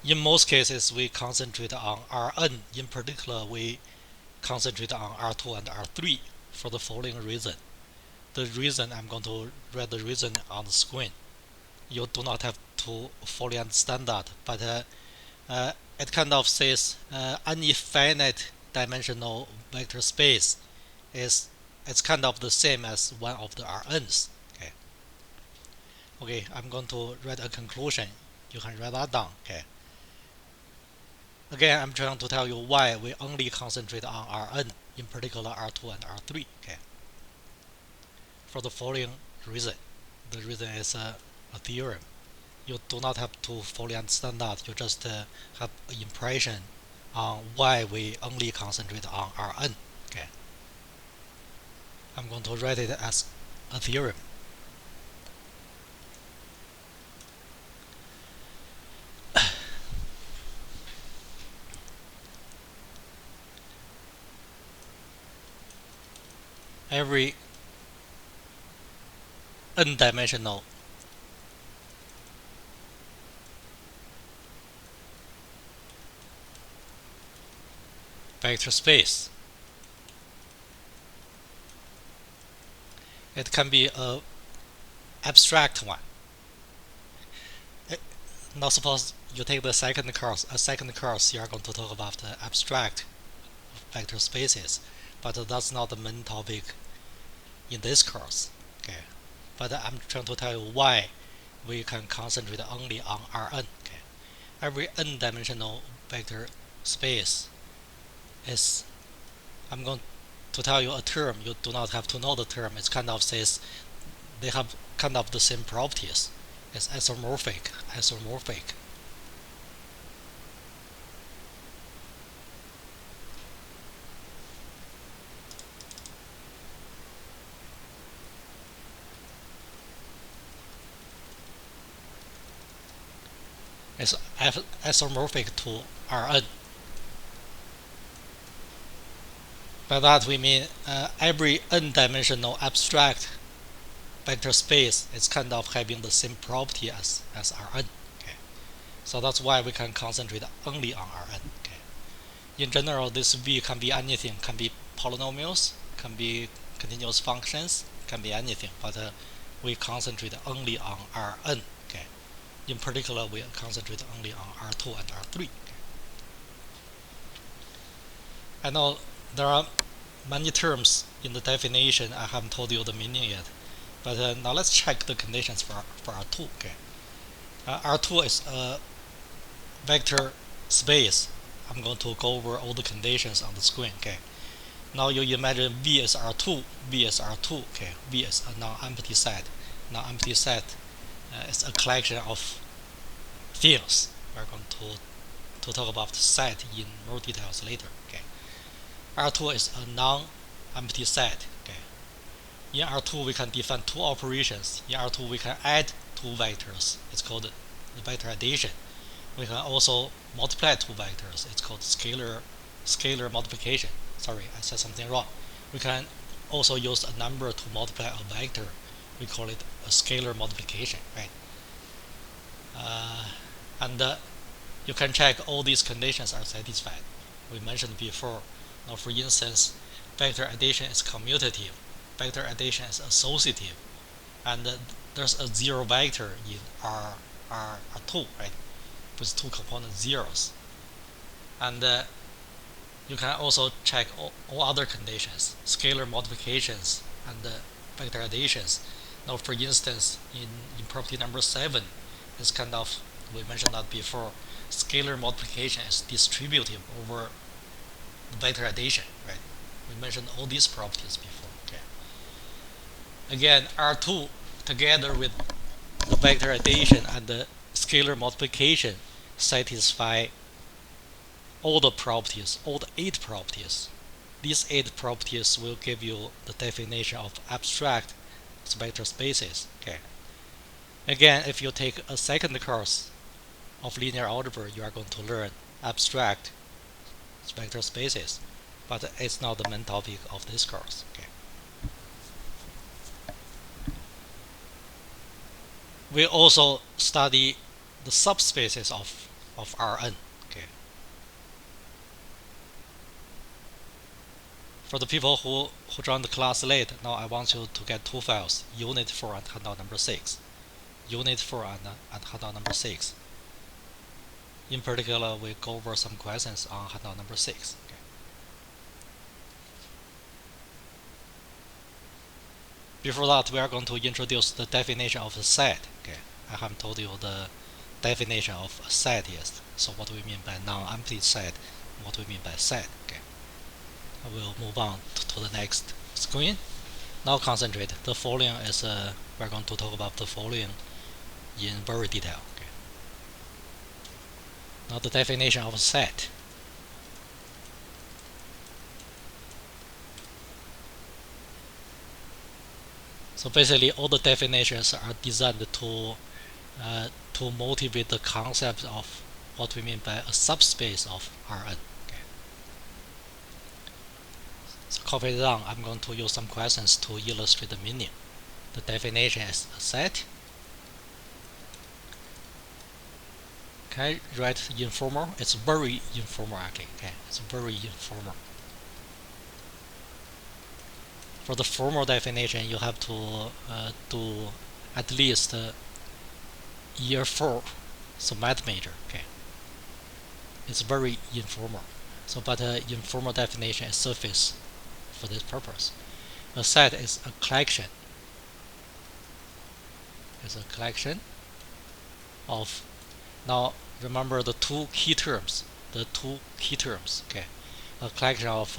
In most cases, we concentrate on Rn. In particular, we concentrate on R2 and R3 for the following reason. The reason, I'm going to write the reason on the screen. You do not have to fully understand that, but it kind of says any finite dimensional vector space is it's kind of the same as one of the Rn's. Okay. Okay, I'm going to write a conclusion. You can write that down. Okay. Again, I'm trying to tell you why we only concentrate on Rn, in particular R2 and R3. Okay. For the following reason. The reason is a theorem. You do not have to fully understand that. You just have an impression on why we only concentrate on Rn. Okay. I'm going to write it as a theorem. Every n-dimensional vector space, it can be a abstract one. Now suppose you take the second course, you are going to talk about the abstract vector spaces, but that's not the main topic in this course. Okay, but I'm trying to tell you why we can concentrate only on Rn. Okay, every n-dimensional vector space is, I'm going to tell you a term. You do not have to know the term. It kind of says they have kind of the same properties. It's isomorphic. It's isomorphic to Rn. By that we mean every n-dimensional abstract vector space is kind of having the same property as Rn. Okay, so that's why we can concentrate only on Rn. Okay, in general, this V can be anything. Can be polynomials, can be continuous functions, can be anything. But we concentrate only on Rn. Okay, in particular, we concentrate only on R2 and R3. Okay. I know there are many terms in the definition. I haven't told you the meaning yet. But now let's check the conditions for R2. Okay, R2 is a vector space. I'm going to go over all the conditions on the screen. Okay, now you imagine V is R2. Okay, V is a non-empty set. Non-empty set is a collection of things. We're going to talk about set in more details later. Okay, R2 is a non-empty set. Okay. In R2, we can define two operations. In R2, we can add two vectors. It's called the vector addition. We can also multiply two vectors. It's called scalar multiplication. Sorry, I said something wrong. We can also use a number to multiply a vector. We call it a scalar multiplication, right? And you can check all these conditions are satisfied. We mentioned before. Now, for instance, vector addition is commutative. Vector addition is associative, and there's a zero vector in R2, right, with two component zeros. And you can also check all other conditions, scalar multiplications and vector additions. Now, for instance, in property number 7, it's kind of, we mentioned that before, scalar multiplication is distributive over the vector addition, right? We mentioned all these properties before. Again, R2 together with the vector addition and the scalar multiplication satisfy all the properties, all the 8 properties. These 8 properties will give you the definition of abstract vector spaces. Okay. Again, if you take a second course of linear algebra, you are going to learn abstract vector spaces, but it's not the main topic of this course. Okay. We also study the subspaces of of Rn. Okay. For the people who joined the class late, now I want you to get two files, unit 4 and handout number 6. Unit 4 and handout number 6. In particular, we go over some questions on handout number 6. Okay. Before that, we are going to introduce the definition of a set. Okay. I haven't told you the definition of a set yet. So what do we mean by non-empty set? What do we mean by set? Okay. I will move on to the next screen. Now concentrate. The following is we're going to talk about the following in very detail. Okay. Now the definition of a set. So basically, all the definitions are designed to motivate the concept of what we mean by a subspace of Rn. Okay. So copy it down. I'm going to use some questions to illustrate the meaning. The definition is a set. Okay, write informal. It's very informal actually. Okay, it's very informal. For the formal definition, you have to do at least year 4, so math major. Okay, it's very informal. So, but informal definition is sufficient for this purpose. A set is a collection. It's a collection of. Now remember the two key terms. The two key terms. Okay, a collection of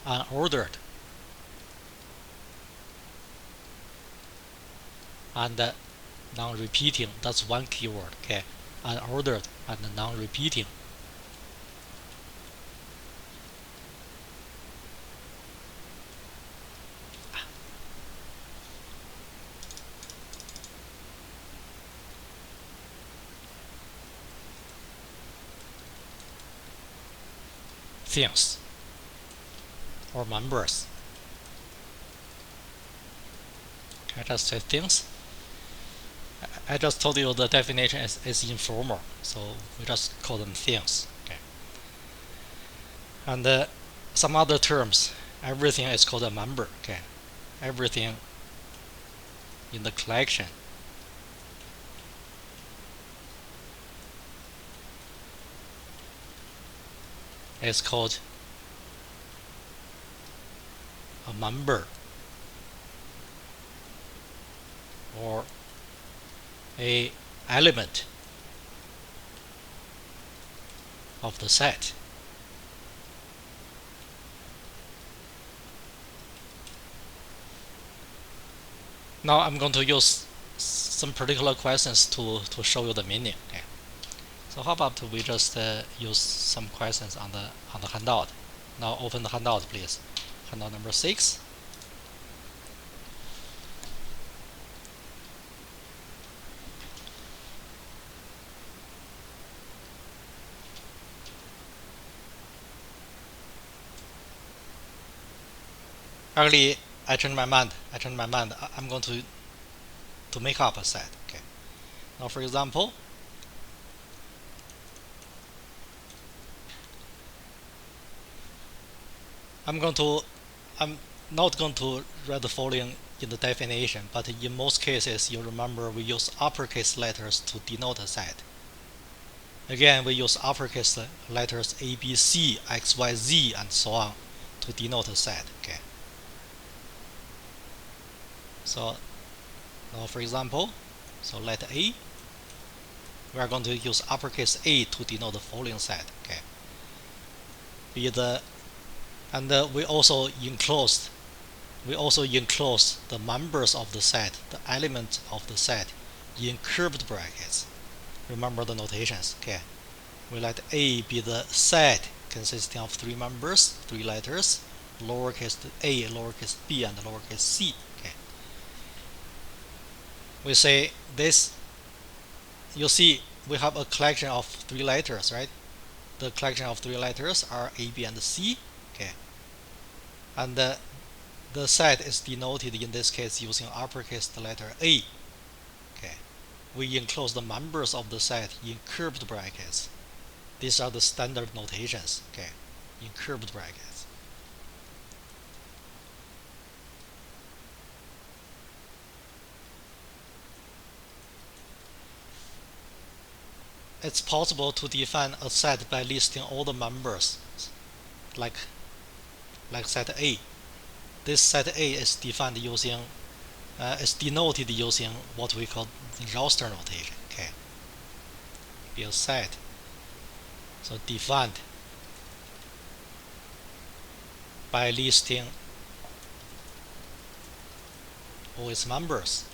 unordered and non-repeating. That's one keyword. Okay, unordered and non-repeating. Things or members. Okay, I just say things. I just told you the definition is informal, so we just call them things. Okay. And some other terms. Everything is called a member. Okay. Everything in the collection is called a member or a element of the set. Now I'm going to use some particular questions to show you the meaning. Okay. So how about we just use some questions on the handout. Now open the handout, please. Handout number 6. Actually, I changed my mind. I'm going to make up a set. Okay. Now, for example, I'm not going to write the following in the definition, but in most cases, you remember we use uppercase letters to denote a set. Again, we use uppercase letters A, B, C, X, Y, Z, and so on to denote a set. Okay. So now, for example, so letter A, we are going to use uppercase A to denote the following set. Okay. And we also enclose the members of the set, the element of the set, in curved brackets. Remember the notations. Okay. We let A be the set consisting of 3 members, 3 letters, lowercase a, lowercase b, and lowercase c. Okay. We say this. You see, we have a collection of 3 letters, right? The collection of 3 letters are A, B, and C. Okay. And the set is denoted in this case using uppercase the letter A. Okay. We enclose the members of the set in curved brackets. These are the standard notations, okay, in curved brackets. It's possible to define a set by listing all the members, like set A. This set A is defined using, is denoted using what we call the roster notation. Okay, be a set. So defined by listing all its members.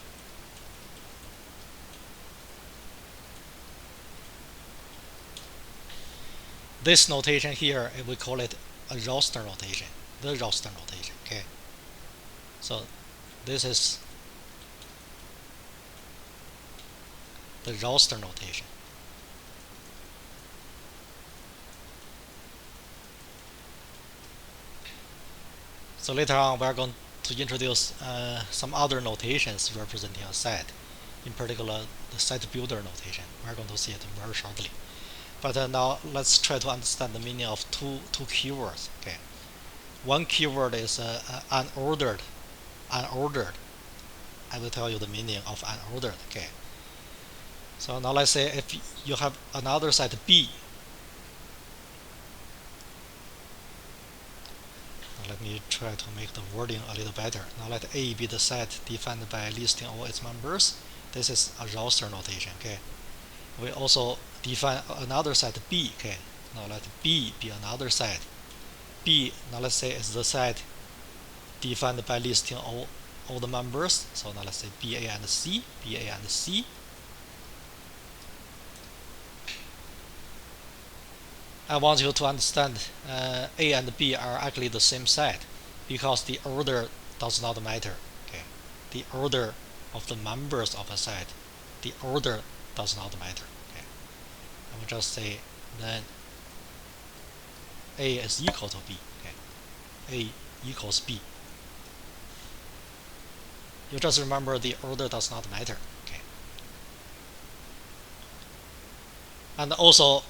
This notation here, we call it a roster notation, the roster notation. Okay, so this is the roster notation. So later on, we're going to introduce some other notations representing a set, in particular the set builder notation. We're going to see it very shortly. But now let's try to understand the meaning of two keywords. Okay, one keyword is unordered. Unordered. I will tell you the meaning of unordered. Okay. So now let's say if you have another set B. Now let me try to make the wording a little better. Now let A be the set defined by listing all its members. This is a roster notation. Okay. We also define another set B. Okay. Now let B be another set. B, now let's say, is the set defined by listing all the members. So now let's say BA and C, BA and C. I want you to understand A and B are actually the same set because the order does not matter. Okay, the order of the members of a set, the order does not matter. Okay, I will just say then A is equal to B. Okay, A equals B. You just remember the order does not matter. Okay, and also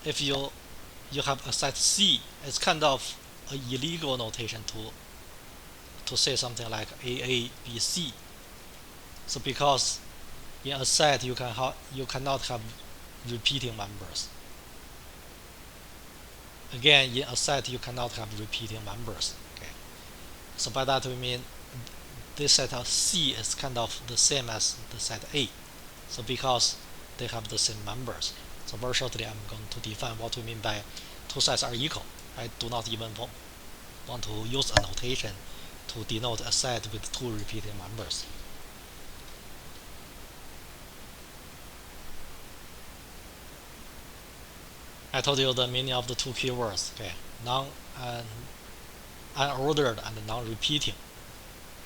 if you have a set C, it's kind of an illegal notation to say something like AA BC. So because in a set you cannot have repeating members. Again, in a set you cannot have repeating members. Okay, so by that we mean this set of C is kind of the same as the set A. So because they have the same members. So very shortly I'm going to define what we mean by two sets are equal. I do not even want to use a notation to denote a set with two repeating members. I told you the meaning of the two keywords. Okay, unordered and non-repeating.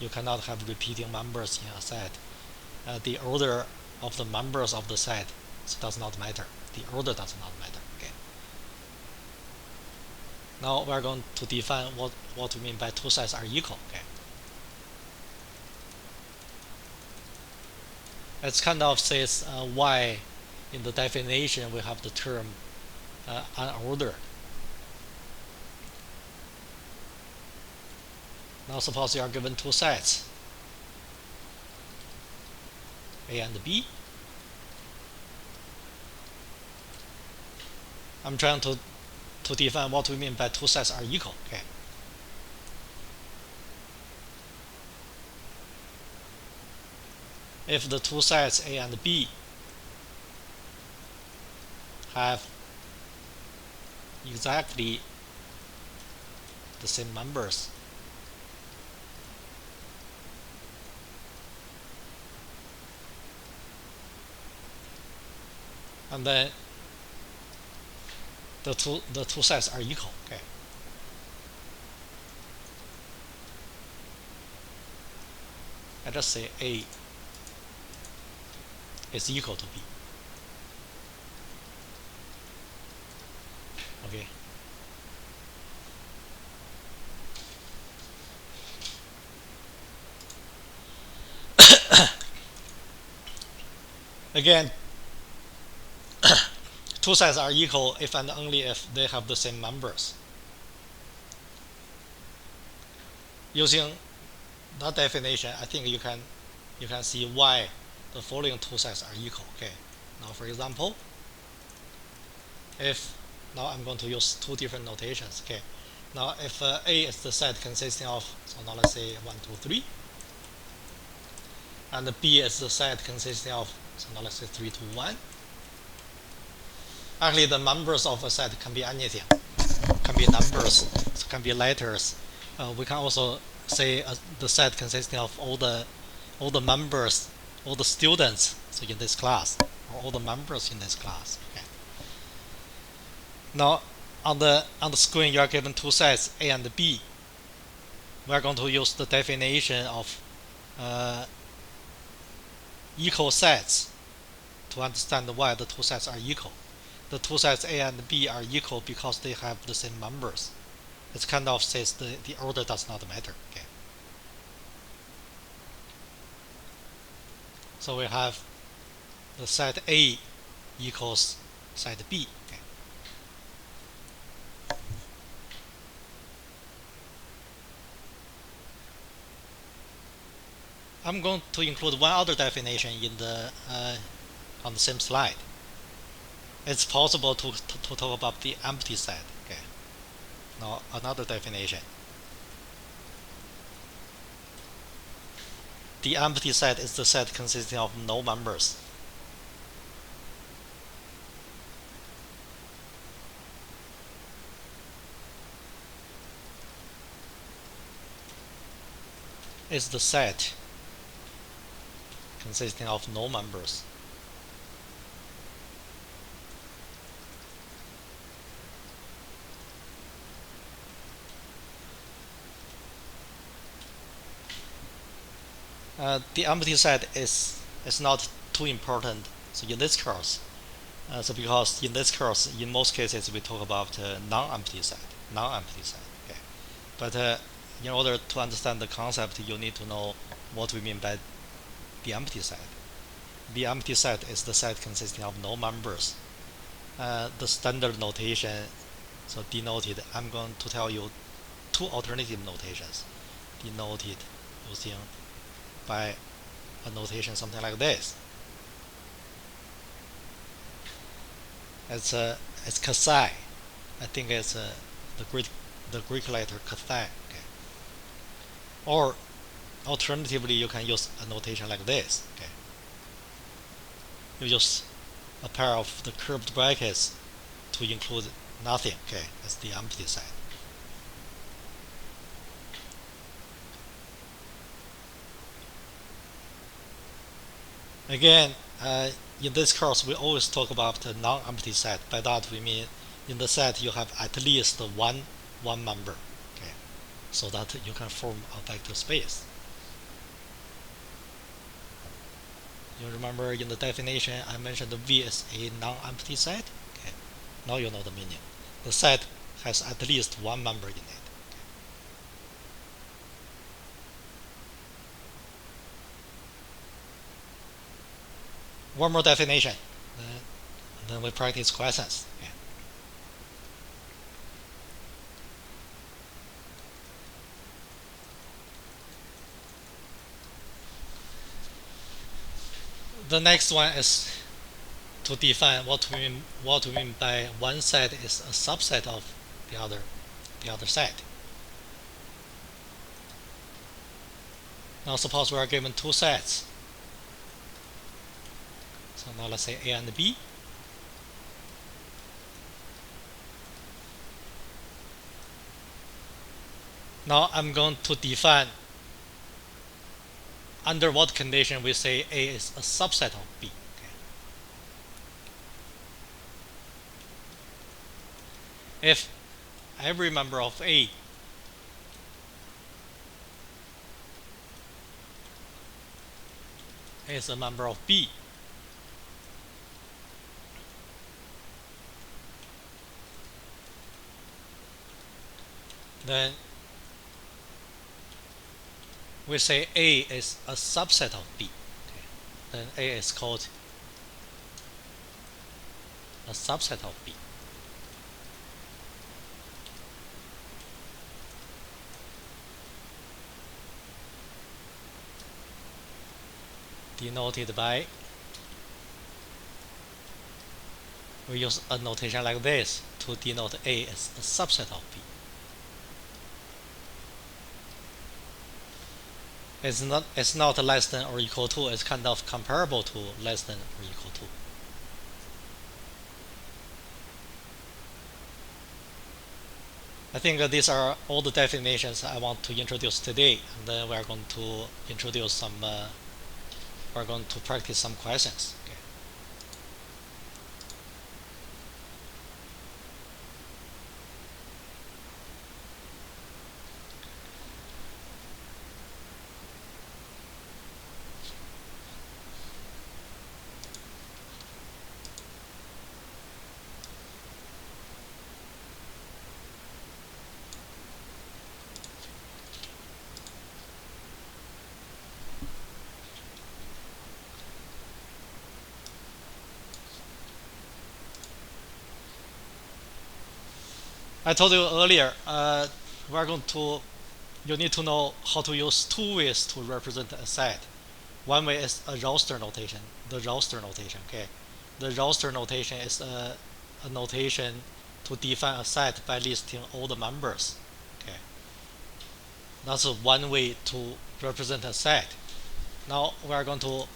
You cannot have repeating members in a set. The order of the members of the set does not matter. The order does not matter. Okay. Now we're going to define what we mean by two sets are equal. Okay. It's kind of says why in the definition we have the term unordered. Now suppose you are given two sets, A and B. I'm trying to define what we mean by two sets are equal. Okay. If the two sets A and B have exactly the same members, and then the two sets are equal. Okay. I just say A is equal to B. Okay. Again, two sets are equal if and only if they have the same members. Using that definition, I think you can see why the following two sets are equal. Okay. Now, for example, if now I'm going to use two different notations. Okay. Now, if A is the set consisting of, so now let's say 1, 2, 3, and B is the set consisting of, so now let's say 3, 2, 1. Actually, the members of a set can be anything. It can be numbers, it can be letters. We can also say the set consisting of all the members, all the students, so in this class, or all the members in this class. Okay. Now, on the screen, you are given two sets A and B. We are going to use the definition of equal sets to understand why the two sets are equal. The two sets A and B are equal because they have the same members. It kind of says the order does not matter. Okay. So we have the set A equals set B. Okay. I'm going to include one other definition in the on the same slide. It's possible to talk about the empty set. Okay. Now another definition. The empty set is the set consisting of no members. It's the set consisting of no members. The empty set is not too important. So in this course, because in this course, in most cases, we talk about non-empty set. Okay. But in order to understand the concept, you need to know what we mean by the empty set. The empty set is the set consisting of no members. The standard notation, so denoted, I'm going to tell you two alternative notations, denoted using by a notation something like this. It's kasai. I think it's the Greek letter kasai. Okay. Or alternatively, you can use a notation like this. Okay. You use a pair of the curved brackets to include nothing. Okay, that's the empty set. Again, in this course, we always talk about a non-empty set. By that we mean in the set you have at least one member, okay, so that you can form a vector space. You remember in the definition I mentioned V is a non-empty set. Okay, now you know the meaning. The set has at least one member in it. One more definition, then we practice questions. Okay. The next one is to define what we mean by one set is a subset of the other set. Now suppose we are given two sets. So now let's say A and B. Now I'm going to define under what condition we say A is a subset of B. Okay. If every member of A is a member of B, then we say A is a subset of B. Okay. Then A is called a subset of B. Denoted by, we use a notation like this to denote A as a subset of B. It's not less than or equal to, it's kind of comparable to less than or equal to. I think these are all the definitions I want to introduce today, and then we're going to introduce some, we're going to practice some questions. Okay. I told you earlier, you need to know how to use two ways to represent a set. One way is a roster notation, the roster notation. Okay, the roster notation is a notation to define a set by listing all the members. Okay, that's one way to represent a set. Now we are going to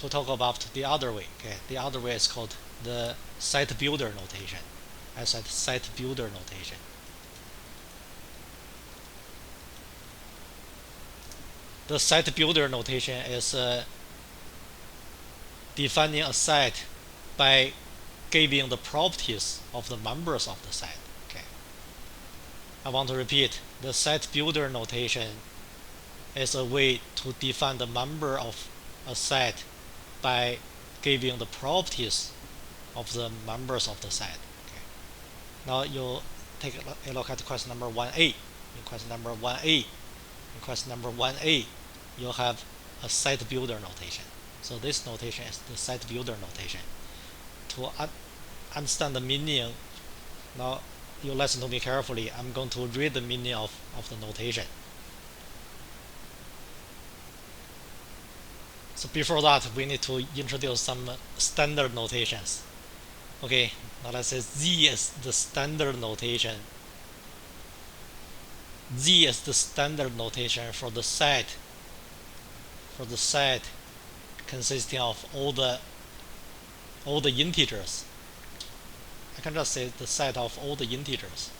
talk about the other way. Okay, the other way is called the set builder notation. I said set builder notation. The set builder notation is defining a set by giving the properties of the members of the set. Okay. I want to repeat, the set builder notation is a way to define the member of a set by giving the properties of the members of the set. Okay. Now you take a look at question number 1a. In question number 1a, you have a set builder notation. So this notation is the set builder notation. To understand the meaning, now you listen to me carefully. I'm going to read the meaning of the notation. So before that, we need to introduce some standard notations. Okay, now let's say Z is the standard notation. Z is the standard notation for the set consisting of all the integers. I can just say the set of all the integers.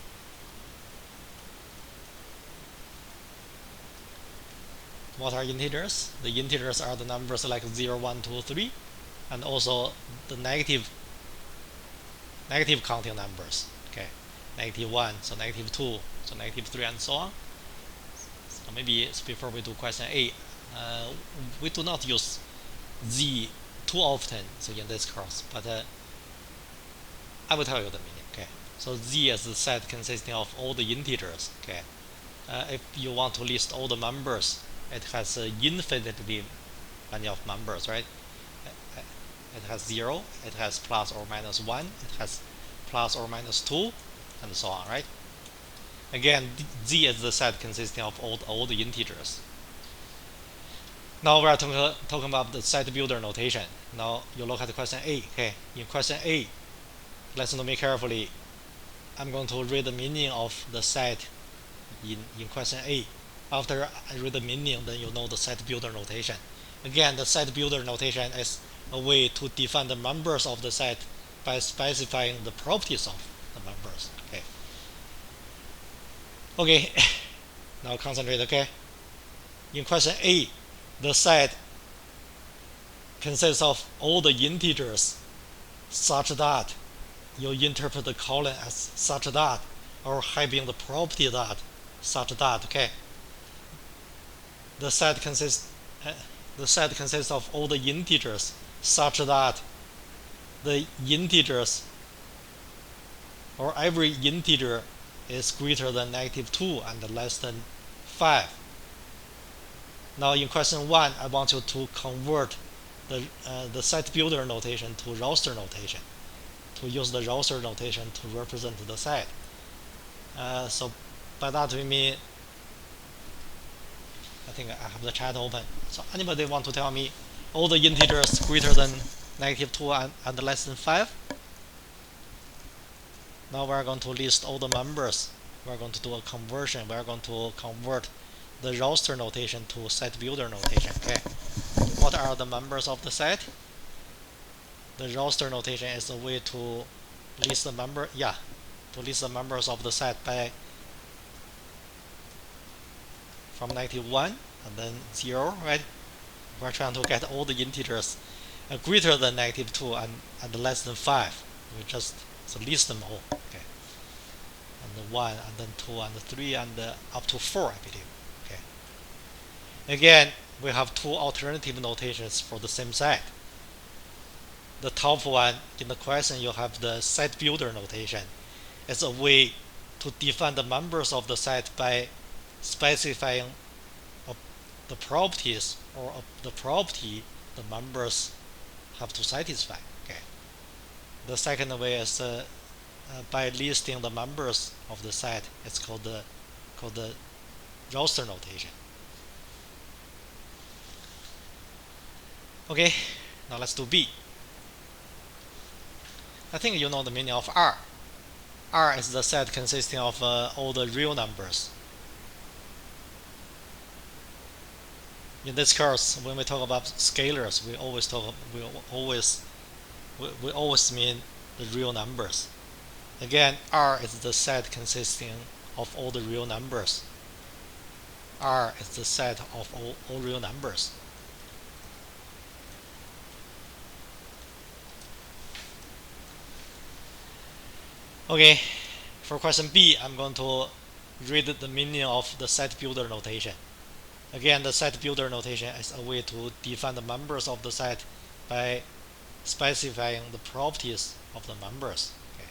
What are integers? The integers are the numbers like 0, 1, 2, 3, and also the negative counting numbers. Okay, -1, so -2, so -3, and so on. So maybe before we do question A, we do not use Z too often, so in this course, but I will tell you the meaning. Okay, so Z is the set consisting of all the integers. Okay, if you want to list all the members, it has infinitely many of members, right? It has 0, it has plus or minus 1, it has plus or minus 2, and so on, right? Again, Z is the set consisting of all the integers. Now we are talking about the set builder notation. Now you look at question A. Okay, in question A, listen to me carefully. I'm going to read the meaning of the set in question A. After I read the meaning, then you know the set builder notation. Again, the set builder notation is a way to define the members of the set by specifying the properties of the members. Okay. Okay. Now concentrate. Okay. In question A, the set consists of all the integers such that you interpret the column as such that, or having the property that such that. Okay. The set consists of all the integers such that the integers, or every integer, is greater than -2 and less than 5. Now in question 1, I want you to convert the set builder notation to roster notation, to use the roster notation to represent the set. So by that we mean, I think I have the chat open. So anybody want to tell me all the integers greater than -2 and less than 5? Now we're going to list all the members. We're going to do a conversion. We're going to convert the roster notation to set builder notation. Okay. What are the members of the set? The roster notation is a way to list the member. Yeah, to list the members of the set by from -1 and then 0. Right. We're trying to get all the integers greater than -2 and less than 5. We just list them all. Okay. And the 1 and then 2 and 3 and up to 4, I believe. Okay. Again, we have two alternative notations for the same set. The top one in the question, you have the set builder notation. It's a way to define the members of the set by specifying the properties or the property the members have to satisfy. Okay. The second way is by listing the members of the set. It's called the roster notation. Okay, now let's do B. I think you know the meaning of R. R is the set consisting of all the real numbers. In this course, when we talk about scalars, we always mean the real numbers. Again, R is the set consisting of all the real numbers. R is the set of all real numbers. Okay, for question B, I'm going to read the meaning of the set builder notation. Again, the set builder notation is a way to define the members of the set by specifying the properties of the members. Okay.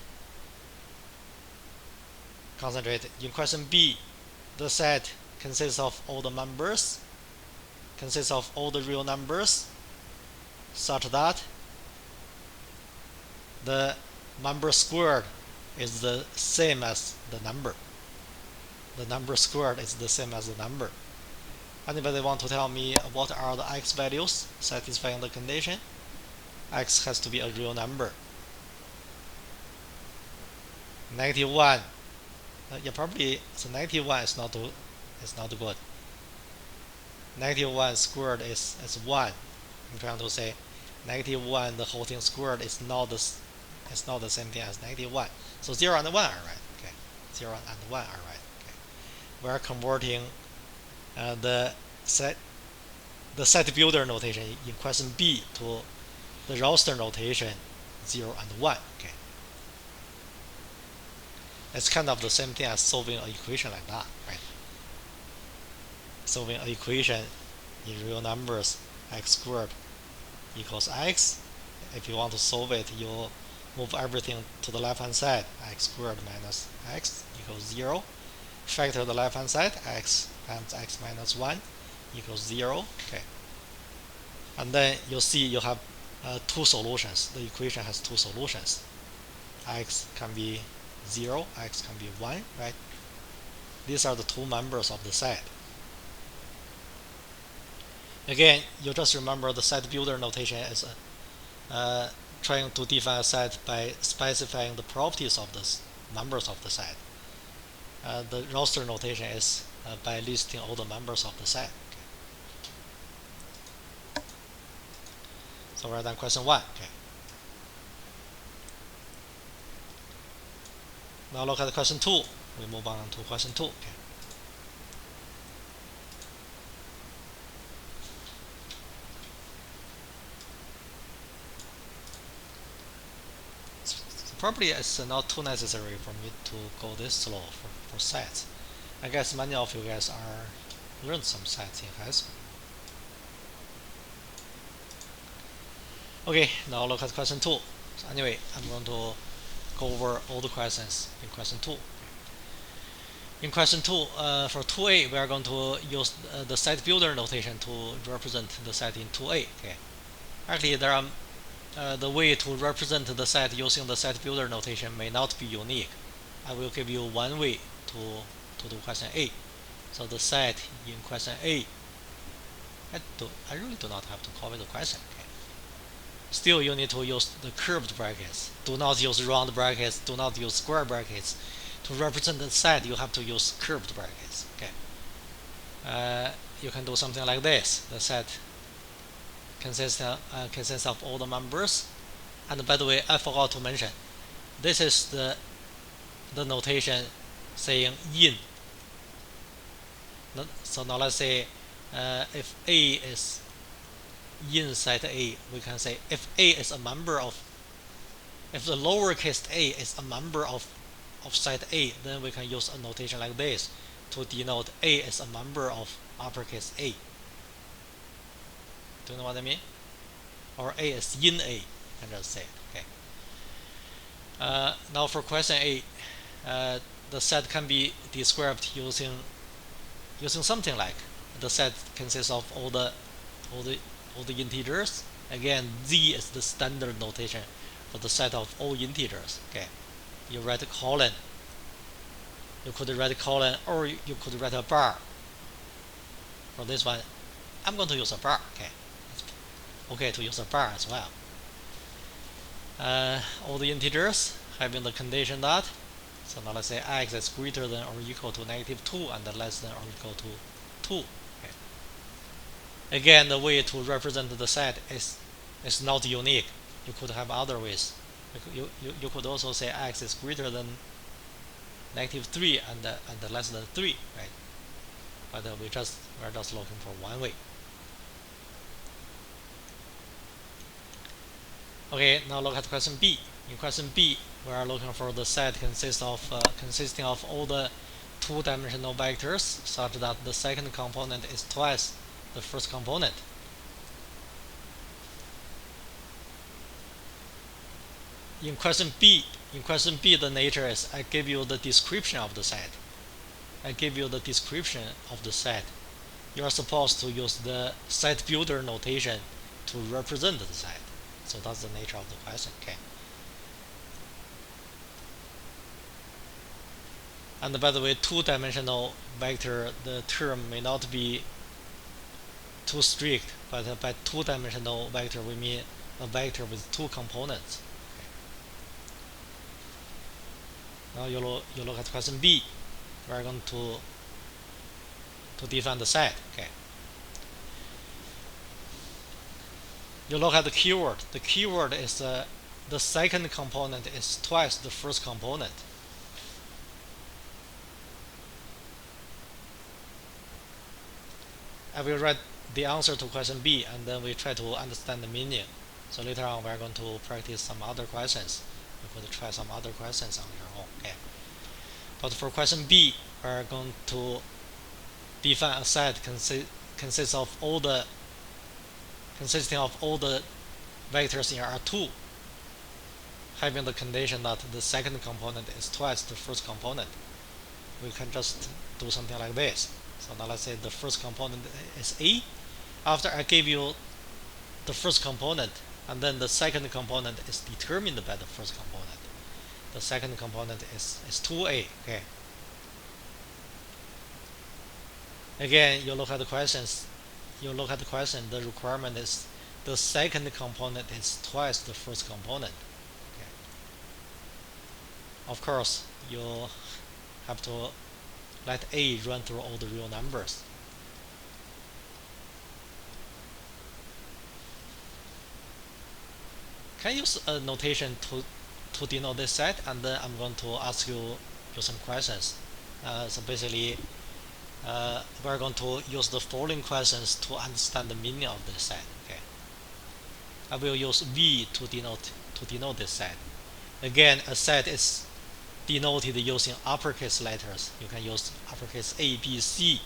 Concentrate. In question B, the set consists of all the members, consists of all the real numbers, such that the number squared is the same as the number. The number squared is the same as the number. Anybody want to tell me what are the x values satisfying the condition? X has to be a real number. -1. Yeah, probably. So 91 is not good. 91 squared is 1. I'm trying to say 91 the whole thing squared is not the same thing as 91. So 0 and 1 are right. Okay. 0 and 1 are right. Okay. We're converting the set builder notation in question B to the roster notation 0 and 1. Okay. It's kind of the same thing as solving an equation like that, right? Solving an equation in real numbers, x squared equals x. If you want to solve it, you move everything to the left hand side. X squared minus x equals 0. Factor the left hand side, x times x minus 1 equals 0. Okay. And then you'll see you have two solutions. The equation has two solutions. X can be 0, x can be 1, right? These are the two members of the set. Again, you just remember the set builder notation is trying to define a set by specifying the properties of the members of the set. The roster notation is by listing all the members of the set. Okay. So we're done question 1. Okay. Now look at question 2. We move on to question 2. Okay. Probably it's not too necessary for me to go this slow for sets. I guess many of you guys learned some sets in high school. Okay, now look at question 2. So anyway, I'm going to go over all the questions in question 2. In question 2, for 2a, we are going to use the set builder notation to represent the set in 2a. Okay. Actually, there are the way to represent the set using the set builder notation may not be unique. I will give you one way to do question A. So the set in question A, I really do not have to copy the question. Okay. Still, you need to use the curved brackets. Do not use round brackets. Do not use square brackets. To represent the set, you have to use curved brackets. Okay. You can do something like this. The set consists of all the members. And by the way, I forgot to mention, this is the notation saying in. So now let's say if A is in set A, we can say if A is a member of, if the lowercase a is a member of set A, then we can use a notation like this to denote A is a member of uppercase A. Do you know what I mean? Or A is in A, you can just say it. Okay. Now for question A, the set can be described using something like the set consists of all the integers. Again, Z is the standard notation for the set of all integers. Okay, you write a colon. You could write a colon, or you could write a bar. For this one, I'm going to use a bar. Okay, it's okay to use a bar as well. All the integers having the condition that. So now let's say x is greater than or equal to -2 and less than or equal to 2. Okay. Again, the way to represent the set is not unique. You could have other ways. You could also say x is greater than -3 and less than 3, right? But we're just looking for one way. Okay, now look at question B. In question B, we are looking for the set consisting of all the two-dimensional vectors such that the second component is twice the first component. In question B, the nature is I give you the description of the set. You are supposed to use the set builder notation to represent the set. So that's the nature of the question. Okay. And by the way, two-dimensional vector, the term may not be too strict, but by two-dimensional vector we mean a vector with two components. Okay. Now you look at question B. We are going to define the set. Okay. You look at the keyword. The keyword is the second component is twice the first component. I will write the answer to question B and then we try to understand the meaning. So later on we are going to practice some other questions. We could try some other questions on your own. Okay. But for question B, we are going to define a set consisting of all the vectors in R2, having the condition that the second component is twice the first component. We can just do something like this. So now let's say the first component is A. After I give you the first component, and then the second component is determined by the first component. The second component is 2A. Okay. Again, you look at the questions. The requirement is the second component is twice the first component. Okay. Of course, you have to let A run through all the real numbers. Can I use a notation to denote this set, and then I'm going to ask you some questions. So basically, we're going to use the following questions to understand the meaning of this set. Okay. I will use V to denote this set. Again, a set is denoted using uppercase letters. You can use uppercase A, B, C,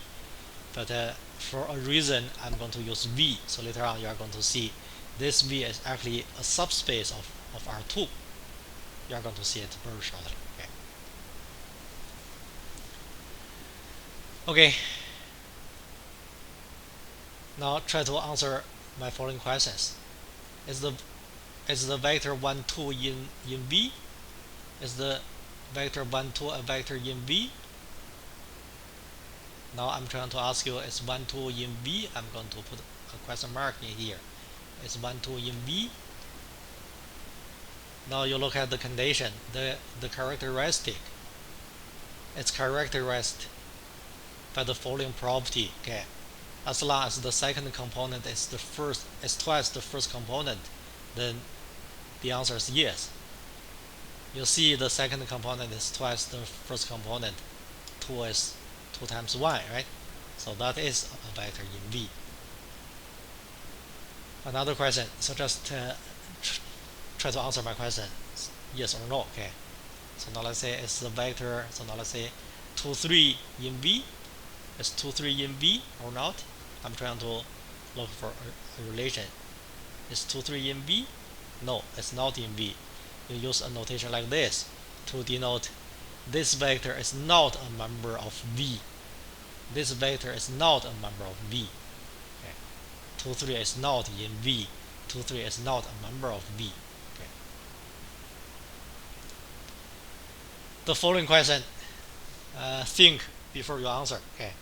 but for a reason I'm going to use V. So later on you are going to see this V is actually a subspace of R2. You are going to see it very shortly. Okay. Now try to answer my following questions. Is the is the vector 1, 2 in V? Is the vector 1, 2 a vector in V? Now I'm trying to ask you, is 1, 2 in V? I'm going to put a question mark in here. Is 1, 2 in V? Now you look at the condition, the characteristic. It's characterized by the following property. Okay, as long as the second component is twice the first component, then the answer is yes. You see the second component is twice the first component. 2 is 2 times 1, right? So that is a vector in V. Another question, so just try to answer my question, yes or no. Okay, so now let's say it's the vector, so now let's say 2, 3 in V. Is 2, 3 in V or not? I'm trying to look for a relation. Is 2, 3 in V? No, it's not in V. You use a notation like this to denote this vector is not a member of V. This vector is not a member of V. Okay. 2, 3 is not in V. 2, 3 is not a member of V. Okay. The following question, think before you answer. Okay.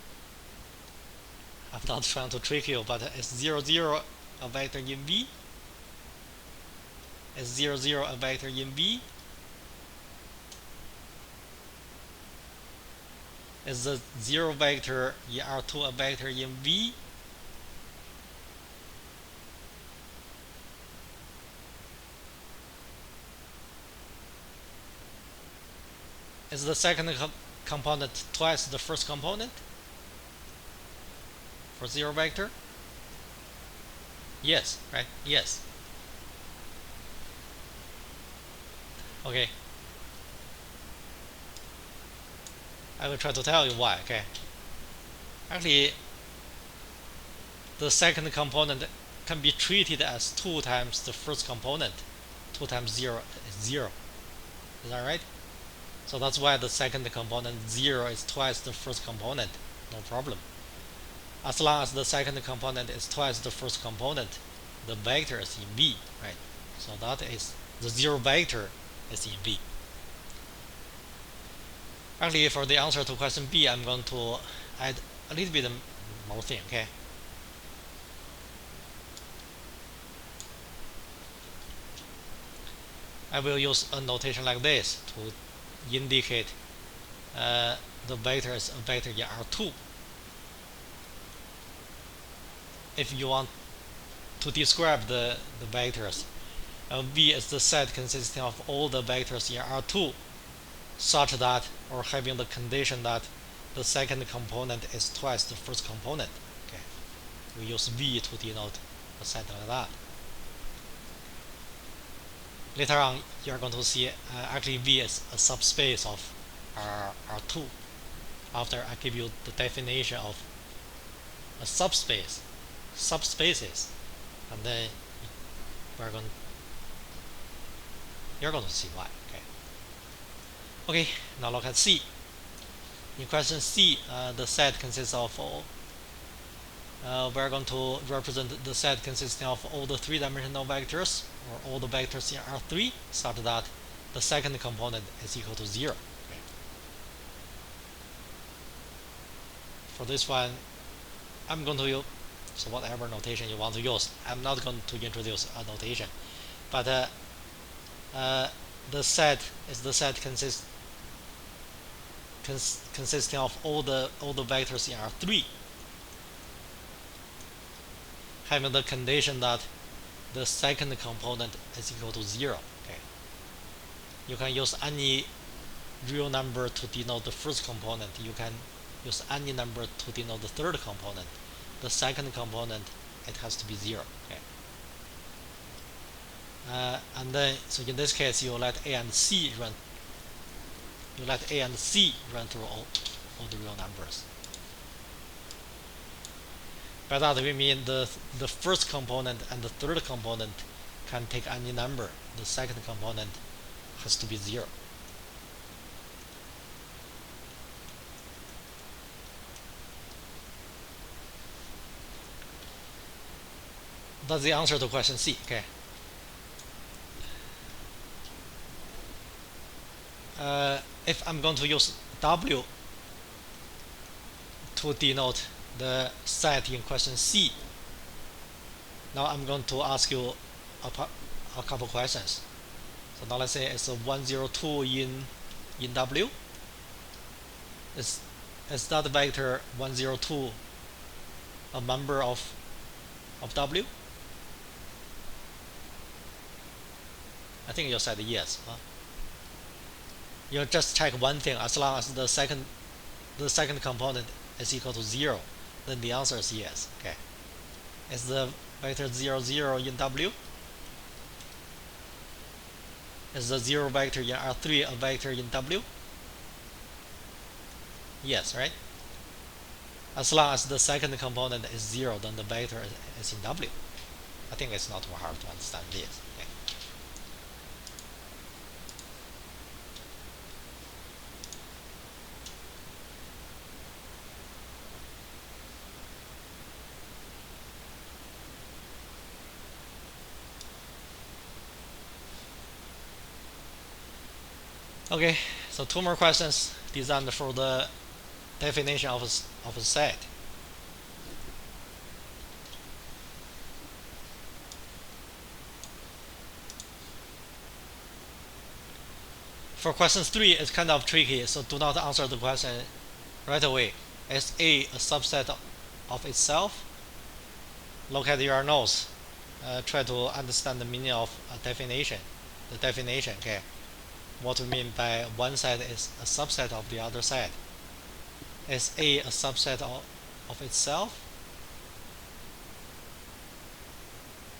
I'm not trying to trick you, but is 0, 0 a vector in V? Is 0, 0 a vector in V? Is the 0 vector in R2 a vector in V? Is the second component twice the first component for 0 vector? Yes, right? Yes. Okay. I will try to tell you why. Okay. Actually, the second component can be treated as 2 times the first component. 2 times 0 is 0. Is that right? So that's why the second component 0 is twice the first component. No problem. As long as the second component is twice the first component, the vector is in V, right? So that is the 0 vector is in V. Actually, for the answer to question B, I'm going to add a little bit more thing. Okay. I will use a notation like this to indicate the vector is a vector in R2. If you want to describe the vectors, V is the set consisting of all the vectors in R2 such that, or having the condition that the second component is twice the first component. Okay, we use V to denote a set like that. Later on, you're going to see actually V is a subspace of R2. After I give you the definition of a subspace, subspaces, and then you're going to see why. Okay. Okay. Now look at C. In question C, the set consists of all. We're going to represent the set consisting of all the 3-dimensional vectors, or all the vectors in R3, such that the second component is equal to 0. Okay. For this one, I'm going to use, so whatever notation you want to use. I'm not going to introduce a notation, but the set is the set consisting of all the vectors in R3, having the condition that the second component is equal to 0. Okay. You can use any real number to denote the first component. You can use any number to denote the third component. The second component, it has to be 0. Okay. And then, so in this case, you let A and C run. You let A and C run through all the real numbers. By that we mean the first component and the third component can take any number. The second component has to be 0. That's the answer to question C. Okay. if I'm going to use W to denote the set in question C, now I'm going to ask you a couple questions. So now let's say it's a 102 in W. Is that vector 102 a member of W? I think you said yes. Huh? You just check one thing. As long as the second component is equal to 0, then the answer is yes. Okay. Is the vector 0, 0 in W? Is the 0 vector in R3 a vector in W? Yes, right? As long as the second component is 0, then the vector is in W. I think it's not too hard to understand this. Okay, so two more questions designed for the definition of a set. For question 3, it's kind of tricky, so do not answer the question right away. Is A a subset of itself? Look at your notes. Try to understand the meaning of a definition. The definition, okay? What we mean by one set is a subset of the other set. Is A a subset of itself?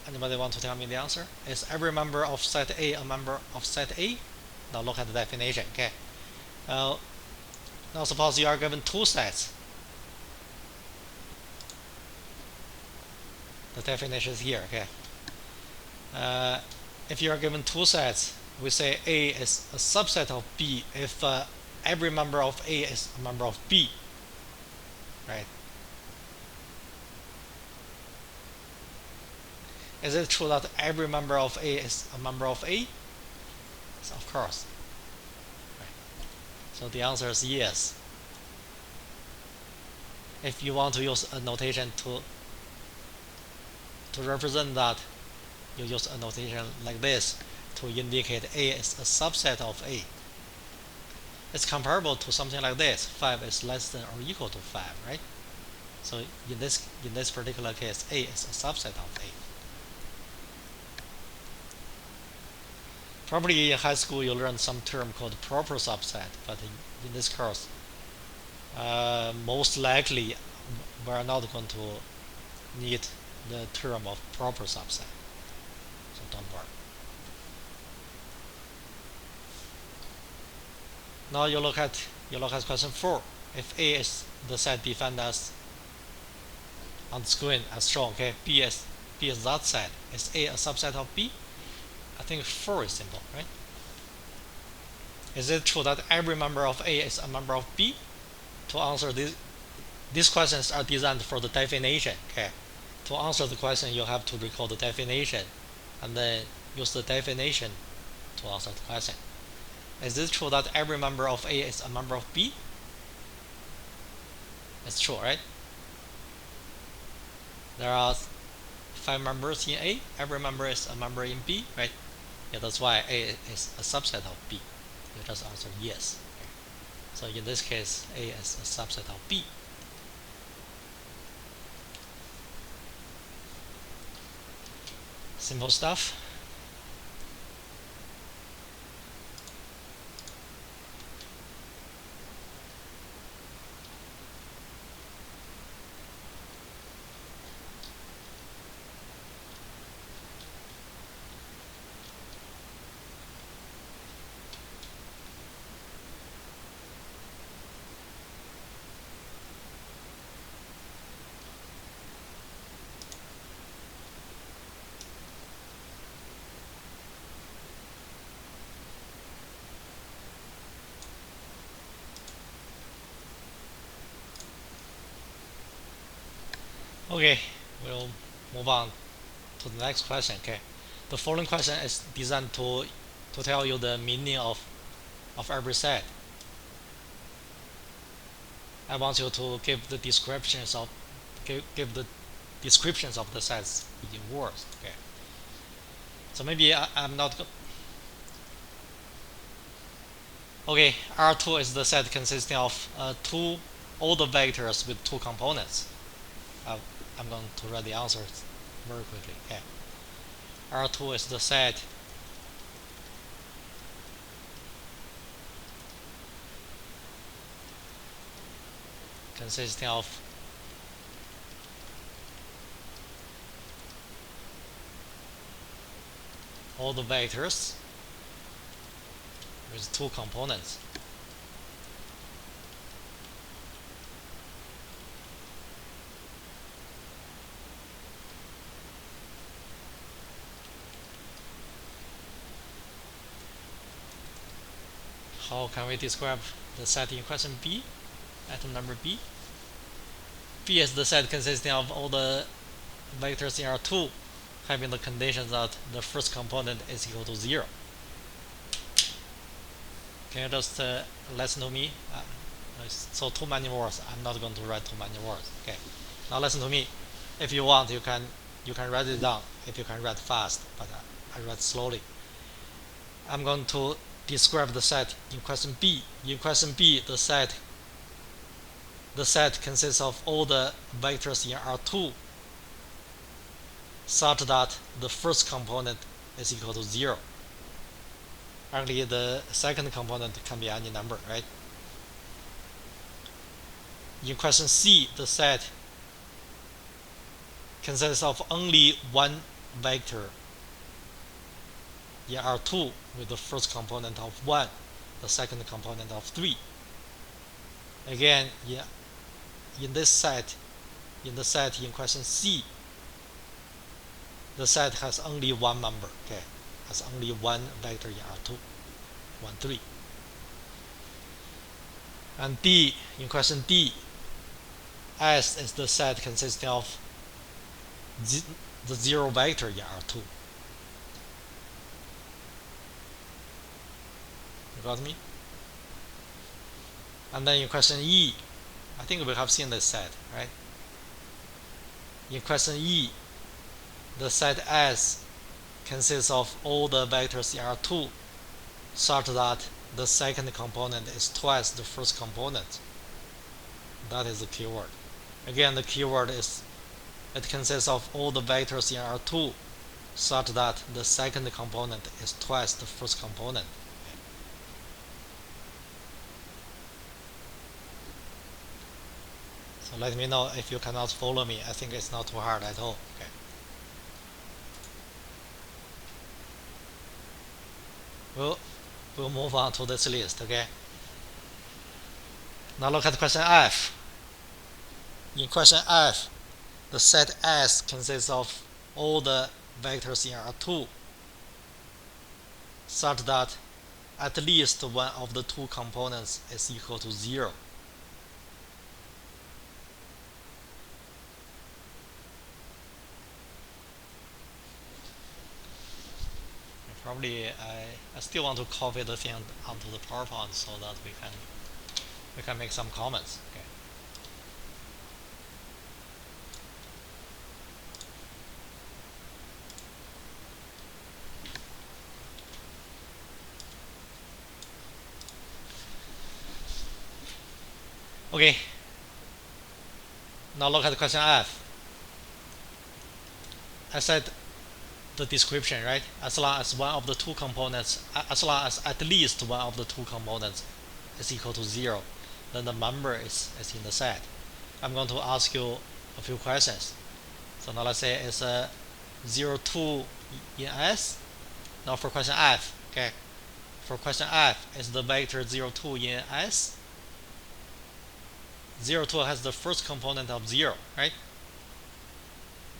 Anybody want to tell me the answer? Is every member of set A a member of set A? Now look at the definition, okay? Now suppose you are given two sets. The definition is here, okay? If you are given two sets, we say A is a subset of B if every member of A is a member of B, right? Is it true that every member of A is a member of A? Yes, of course. Right. So the answer is yes. If you want to use a notation to represent that, you use a notation like this to indicate A is a subset of A. It's comparable to something like this. 5 is less than or equal to 5, right? So in this particular case, A is a subset of A. Probably in high school you learned some term called proper subset, but in this course, most likely we are not going to need the term of proper subset. So don't worry. Now you look at question 4. If A is the set defined as on the screen as shown, okay, B is that set. Is A a subset of B? I think 4 is simple, right? Is it true that every member of A is a member of B? To answer these questions are designed for the definition, okay? To answer the question, you have to recall the definition and then use the definition to answer the question. Is it true that every member of A is a member of B? It's true, right? There are 5 members in A. Every member is a member in B, right? Yeah, that's why A is a subset of B. You just answer yes. Okay. So in this case, A is a subset of B. Simple stuff. Okay, we'll move on to the next question. Okay, the following question is designed to tell you the meaning of of every set. I want you to give the descriptions of the sets in words. Okay. So maybe I'm not. Okay, R2 is the set consisting of all the vectors with two components. I'm going to write the answers very quickly. Okay. R2 is the set consisting of all the vectors with two components. How can we describe the set in question B? Item number B. B is the set consisting of all the vectors in R2 having the condition that the first component is equal to 0. Can you just listen to me? So too many words. I'm not going to write too many words. Okay. Now listen to me. If you want, you can write it down. If you can write fast, but I write slowly. I'm going to describe the set in question B. In question B, the set consists of all the vectors in R2 such that the first component is equal to 0. Only the second component can be any number, right? In question C, the set consists of only one vector in R2 with the first component of 1, the second component of 3. Again, in the set in question C, the set has only one member, okay? Has only one vector in R2, 1, 3. And D, in question D, S is the set consisting of the 0 vector in R2. You got me? And then in question E, I think we have seen this set, right? In question E, the set S consists of all the vectors in R2 such that the second component is twice the first component. That is the keyword. Again, the keyword is it consists of all the vectors in R2 such that the second component is twice the first component. So let me know if you cannot follow me. I think it's not too hard at all. Okay. We'll move on to this list, okay? Now look at question F. In question F, the set S consists of all the vectors in R2 such that at least one of the two components is equal to 0. Probably I still want to copy the thing onto the PowerPoint so that we can make some comments. Okay. Now look at question F. I said the description, right? As long as one of the two components, as long as at least one of the two components is equal to 0, then the member is in the set. I'm going to ask you a few questions. So now let's say it's a 0, 2 in S. Now for question F, okay? For question F, is the vector 0, 2 in S? 0, 2 has the first component of 0, right?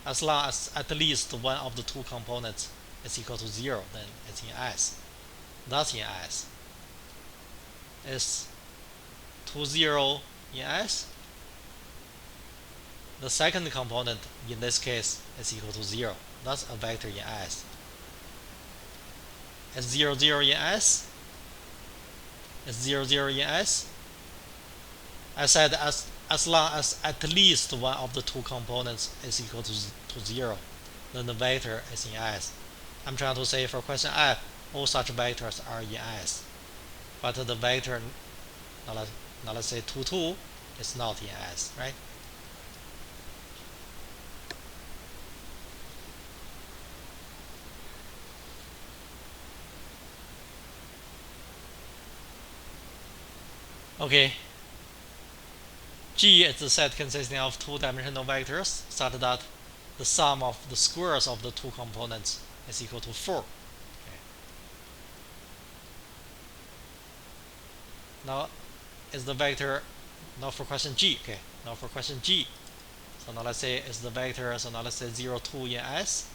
As long as at least one of the two components is equal to 0, then it's in S. That's in S. Is 2, 0 in S? The second component in this case is equal to 0. That's a vector in S. Is 0, 0 in S? is 0, 0 in S. I said as long as at least one of the two components is equal to 0, then the vector is in S. I'm trying to say for question F, all such vectors are in S. But the vector, now let's say 2, 2 is not in S, right? Okay. G is the set consisting of two-dimensional vectors such that the sum of the squares of the two components is equal to 4. Okay. Now is the vector, now for question G, okay, now for question G, so now let's say is the vector, so now let's say 0, 2 in S.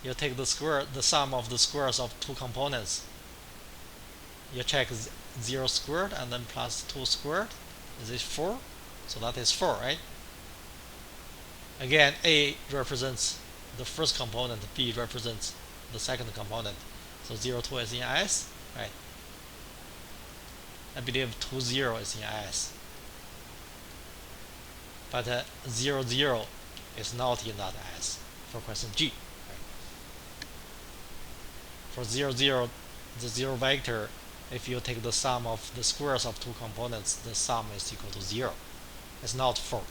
You take the sum of the squares of two components. You check 0 squared and then plus 2 squared. Is it 4? So that is 4, right? Again, A represents the first component, B represents the second component. So 0, 2 is in S, right? I believe 2, 0 is in S. But 0, 0 is not in that S for question G. Right? For 0, 0, the 0 vector, if you take the sum of the squares of two components, the sum is equal to 0. It's not 4.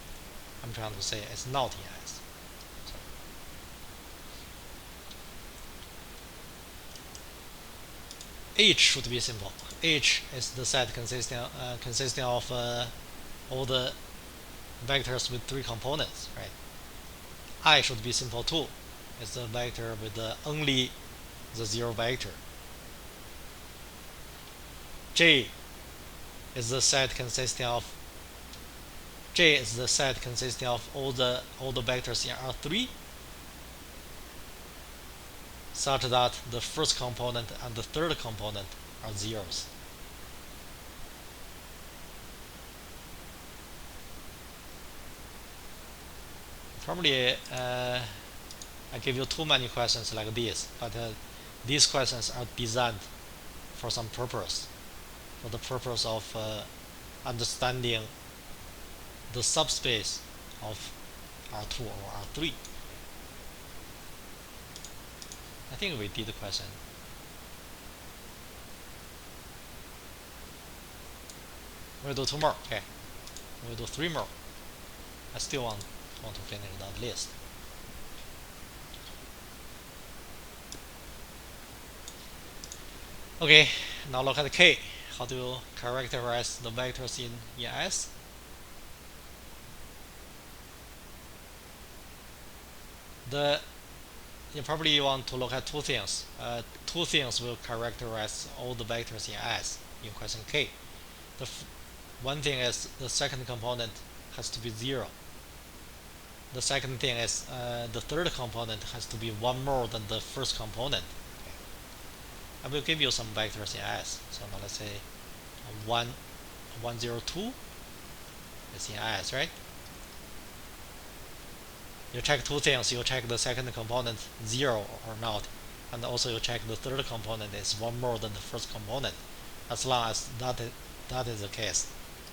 I'm trying to say it's not in S. H should be simple. H is the set consisting of all the vectors with 3 components, right? I should be simple too. It's the vector with only the 0 vector. J is the set consisting of all the vectors in R3 such that the first component and the third component are zeros. Probably I give you too many questions like this, but these questions are designed for some purpose, for the purpose of understanding the subspace of R2 or R3. I think we did the question. We'll do 2 more, okay. We'll do 3 more. I still want to finish that list. Okay, now look at K. How do you characterize the vectors in S? You probably want to look at 2 things. 2 things will characterize all the vectors in S in question K. One thing is the second component has to be 0. The second thing is the third component has to be 1 more than the first component. Okay. I will give you some vectors in S. So now let's say 1, 1, 0, 2 is in S, right? You check 2 things. You check the second component 0 or not, and also you check the third component is 1 more than the first component. As long as that is the case,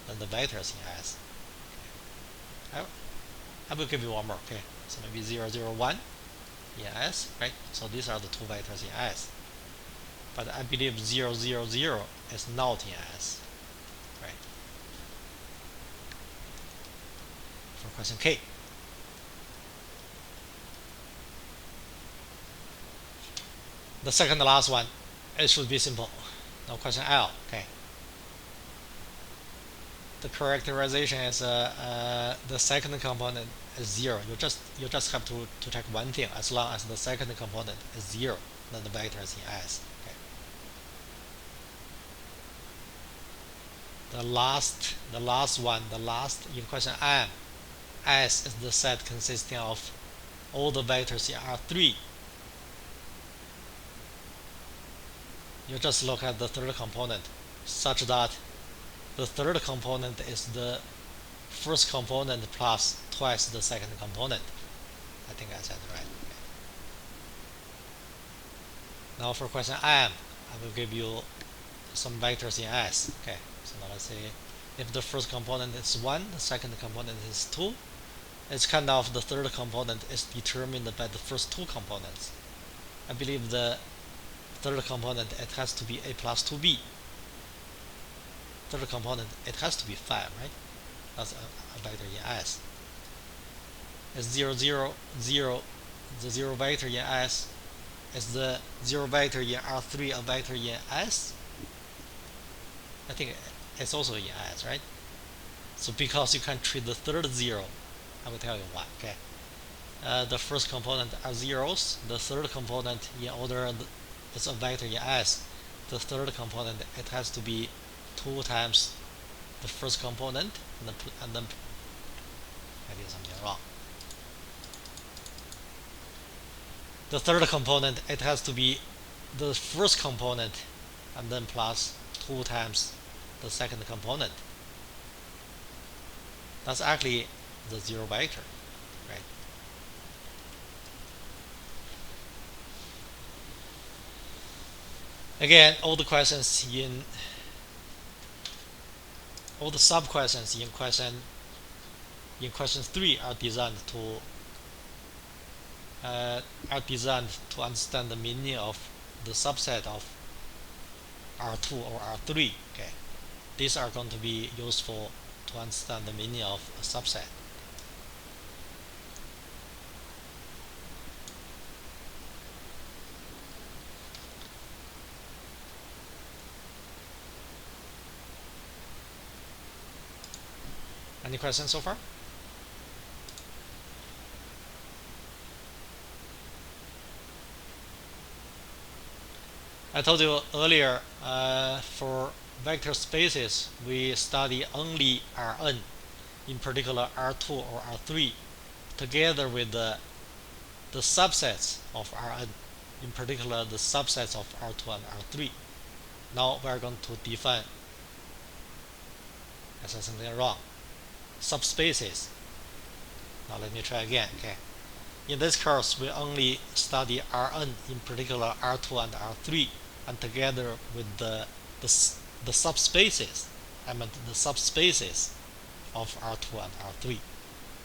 then the vector is in S. Okay. I will give you 1 more. Okay, so maybe 0, 0, 1 in S, right? So these are the 2 vectors in S. But I believe 0, 0, 0 is not in S, right? For question K. The second to last one, it should be simple. Now question L, okay. The characterization is the second component is 0. You just have to check one thing. As long as the second component is 0, then the vector is in S. Okay. The last in question M, S is the set consisting of all the vectors in R3. You just look at the third component such that the third component is the first component plus twice the second component. I think I said right. Okay. Now for question M, I will give you some vectors in S. Okay, so now let's say if the first component is 1, the second component is 2, it's kind of the third component is determined by the first two components. I believe the third component, it has to be a plus 2b. Third component, it has to be 5, right? That's a vector in S. Is 0, 0, 0, the 0 vector in S? Is the 0 vector in R3 a vector in S? I think it's also in S, right? So because you can treat the third 0, I will tell you why. Okay. The first component are zeros. The third component in order is a vector in S. The third component, it has to be 2 times the first component, and then I did something wrong. The third component, it has to be the first component and then plus 2 times the second component. That's actually the 0 vector, right? Again, all the sub questions in question 3 are designed to understand the meaning of the subset of R2 or R3. Okay, these are going to be useful to understand the meaning of a subset. Any questions so far? I told you earlier, for vector spaces, we study only Rn, in particular R2 or R3, together with the subsets of Rn, in particular the subsets of R2 and R3. Now we are going to define, I said something wrong, subspaces. Now let me try again. Okay. In this course, we only study Rn, in particular R2 and R3, and together with the subspaces. I meant the subspaces of R2 and R3.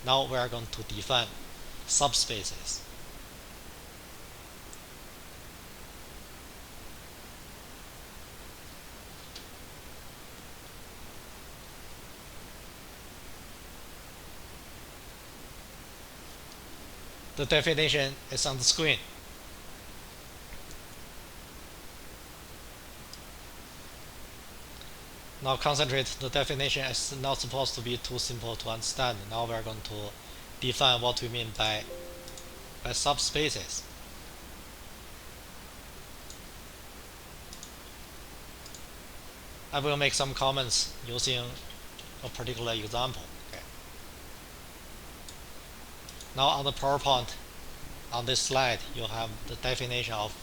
Now we are going to define subspaces. The definition is on the screen. Now concentrate, the definition is not supposed to be too simple to understand. Now we are going to define what we mean by subspaces. I will make some comments using a particular example. Okay. Now on the PowerPoint, on this slide, you have the definition of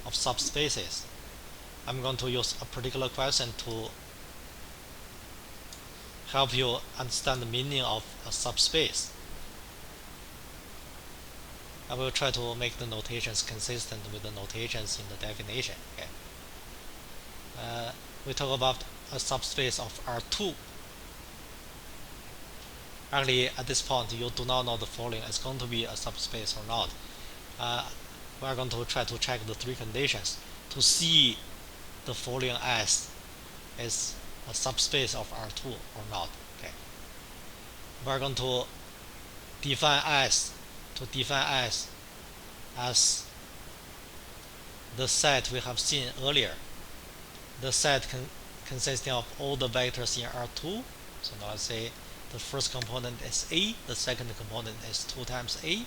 subspaces. I'm going to use a particular question to help you understand the meaning of a subspace. I will try to make the notations consistent with the notations in the definition. Okay. We talk about a subspace of R2. Actually, at this point, you do not know the following is going to be a subspace or not. We are going to try to check the 3 conditions to see the following S is a subspace of R2 or not. Okay. We are going to define S as the set we have seen earlier. The set consisting of all the vectors in R2. So now let's say the first component is A, the second component is 2 times A,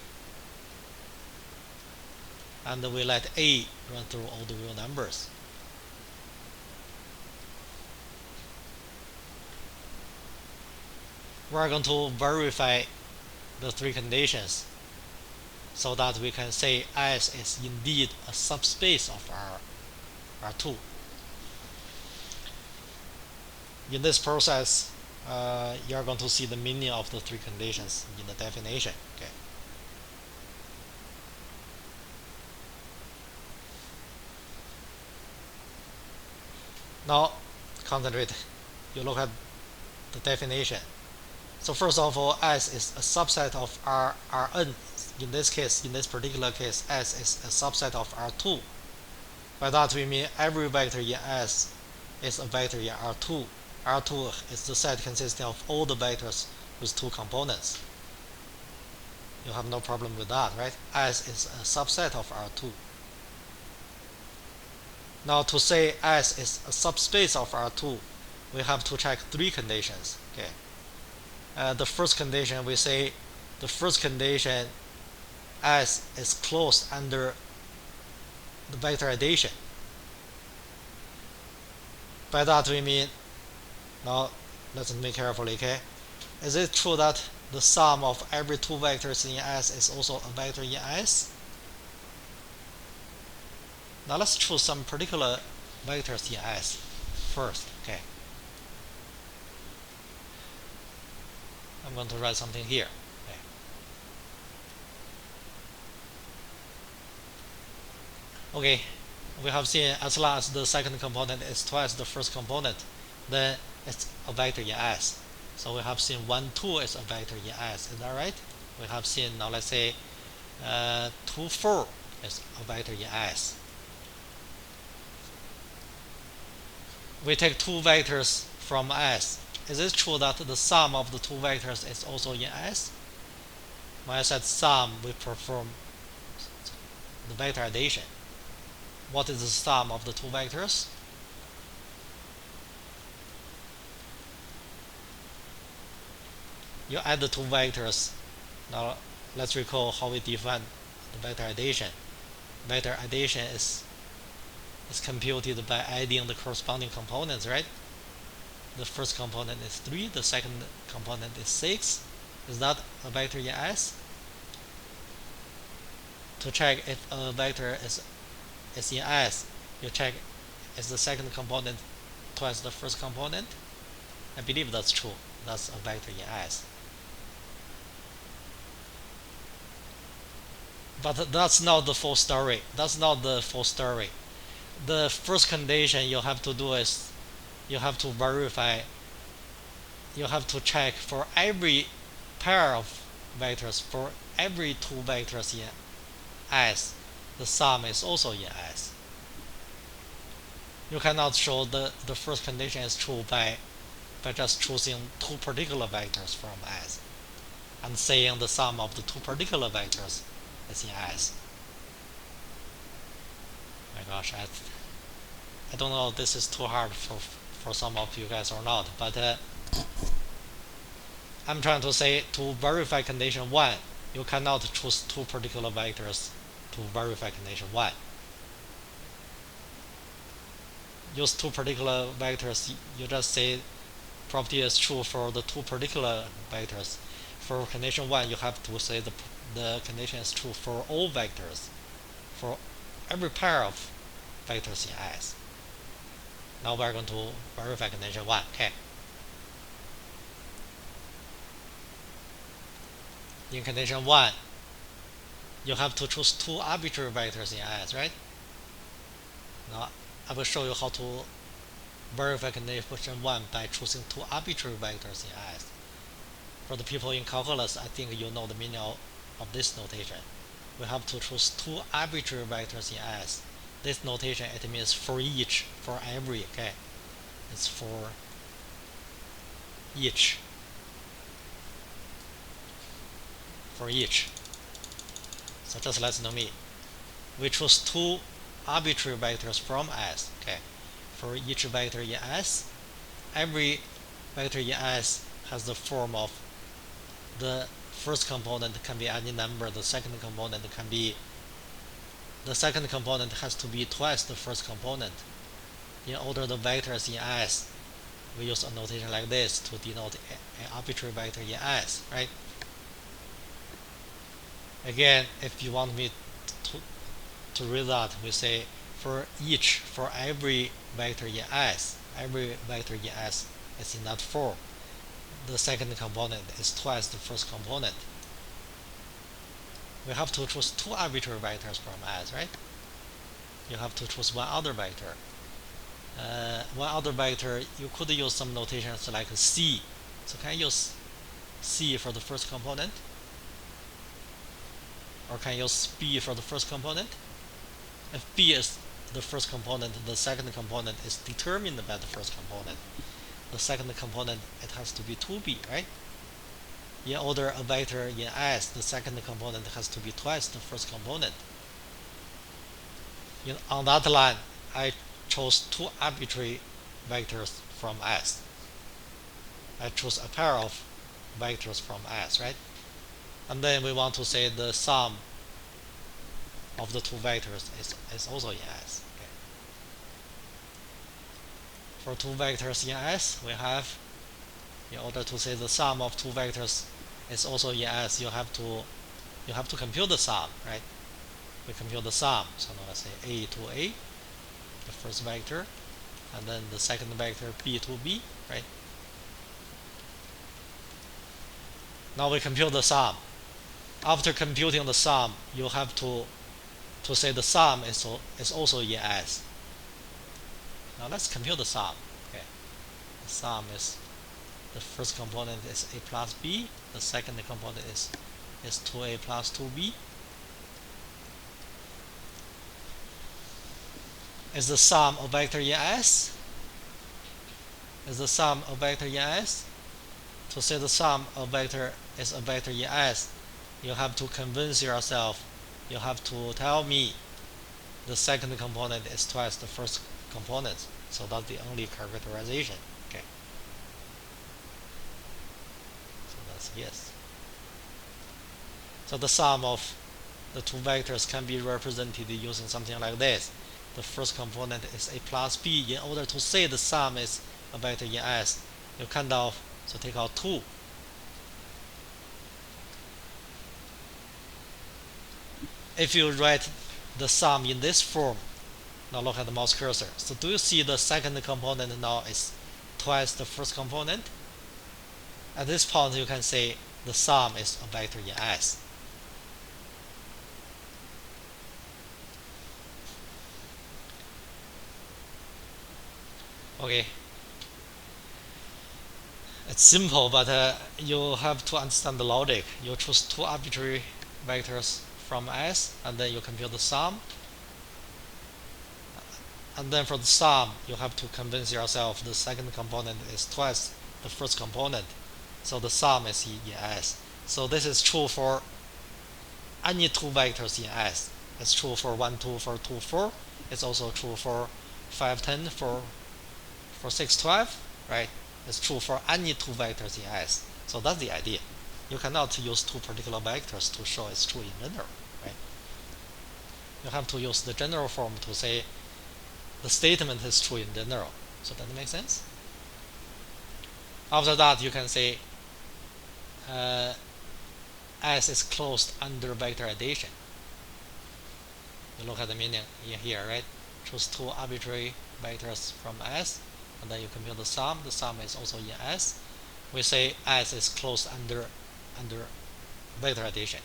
and we let A run through all the real numbers. We are going to verify the 3 conditions so that we can say S is indeed a subspace of R2. In this process, you are going to see the meaning of the 3 conditions in the definition. Okay. Now, concentrate. You look at the definition. So first of all, S is a subset of Rn. In this case, in this particular case, S is a subset of R2. By that we mean every vector in S is a vector in R2. R2 is the set consisting of all the vectors with two components. You have no problem with that, right? S is a subset of R2. Now to say S is a subspace of R2, we have to check three conditions. Okay. The first condition, we say the first condition, S is closed under the vector addition. By that we mean, now listen to me carefully, okay? Is it true that the sum of every two vectors in S is also a vector in S? Now let's choose some particular vectors in S first, okay? I'm going to write something here. Okay, we have seen as long as the second component is twice the first component, then it's a vector in S. So we have seen 1, 2 is a vector in S. Is that right? We have seen, now let's say 2, 4 is a vector in S. We take two vectors from S. Is it true that the sum of the two vectors is also in S? When I said sum, we perform the vector addition. What is the sum of the two vectors? You add the two vectors. Now let's recall how we define the vector addition. Vector addition is computed by adding the corresponding components, right? The first component is 3, the second component is 6. Is that a vector in S? To check if a vector is in S, you check is the second component twice the first component? I believe that's true. That's a vector in S. But that's not the full story. That's not the full story. The first condition you have to do is you have to verify, you have to check for every pair of vectors, for every two vectors in S, the sum is also in S. You cannot show the first condition is true by just choosing two particular vectors from S and saying the sum of the two particular vectors is in S. My gosh, I don't know if this is too hard for some of you guys or not, but I'm trying to say to verify condition 1, you cannot choose two particular vectors to verify condition 1. Use two particular vectors, you just say property is true for the two particular vectors. For condition 1, you have to say the condition is true for all vectors, for every pair of vectors in S. Now we're going to verify condition 1, okay? In condition 1, you have to choose two arbitrary vectors in S, right? Now I will show you how to verify condition 1 by choosing two arbitrary vectors in S. For the people in calculus, I think you know the meaning of this notation. We have to choose two arbitrary vectors in S. This notation, it means for each, for every, okay? It's for each. For each. So just listen to me. We choose two arbitrary vectors from S, okay? For each vector in S, every vector in S has the form of the first component can be any number, the second component can be, the second component has to be twice the first component. In order the vectors in S, we use a notation like this to denote an arbitrary vector in S, right? Again, if you want me to read that, we say for each, for every vector in S, every vector in S is in that form. The second component is twice the first component. We have to choose two arbitrary vectors from S, right? You have to choose one other vector. one other vector, you could use some notations like C. So can I use C for the first component? Or can I use B for the first component? If B is the first component, the second component is determined by the first component. The second component, it has to be 2B, right? In order a vector in S, the second component has to be twice the first component. On that line, I chose two arbitrary vectors from S. I chose a pair of vectors from S, right? And then we want to say the sum of the two vectors is also in S. Okay. For two vectors in S, we have, in order to say the sum of two vectors is also in S, you have to compute the sum, right? We compute the sum. So now let's say A to A, the first vector, and then the second vector B to B, right? Now we compute the sum. After computing the sum, you have to say the sum is also in S. Now let's compute the sum. Okay. The sum is, the first component is A plus B, the second component is 2A plus 2B. Is the sum a vector in S? Is the sum a vector in S? To say the sum of vector is a vector in S, you have to convince yourself, you have to tell me the second component is twice the first component. So that's the only characterization. Okay. So that's yes. So the sum of the two vectors can be represented using something like this. The first component is A plus B. In order to say the sum is a vector in S, you kind of, so take out 2. If you write the sum in this form, now look at the mouse cursor. So do you see the second component now is twice the first component? At this point, you can say the sum is a vector in S. Okay. It's simple, but you have to understand the logic. You choose two arbitrary vectors from S, and then you compute the sum. And then for the sum, you have to convince yourself the second component is twice the first component. So the sum is in S. So this is true for any two vectors in S. It's true for 1, 2, for 2, 4. It's also true for 5, 10, for 6, 12, right? It's true for any two vectors in S. So that's the idea. You cannot use two particular vectors to show it's true in general, right? You have to use the general form to say the statement is true in general. So does that make sense? After that, you can say S is closed under vector addition. You look at the meaning in here, right? Choose two arbitrary vectors from S, and then you compute the sum. The sum is also in S. We say S is closed under vector addition.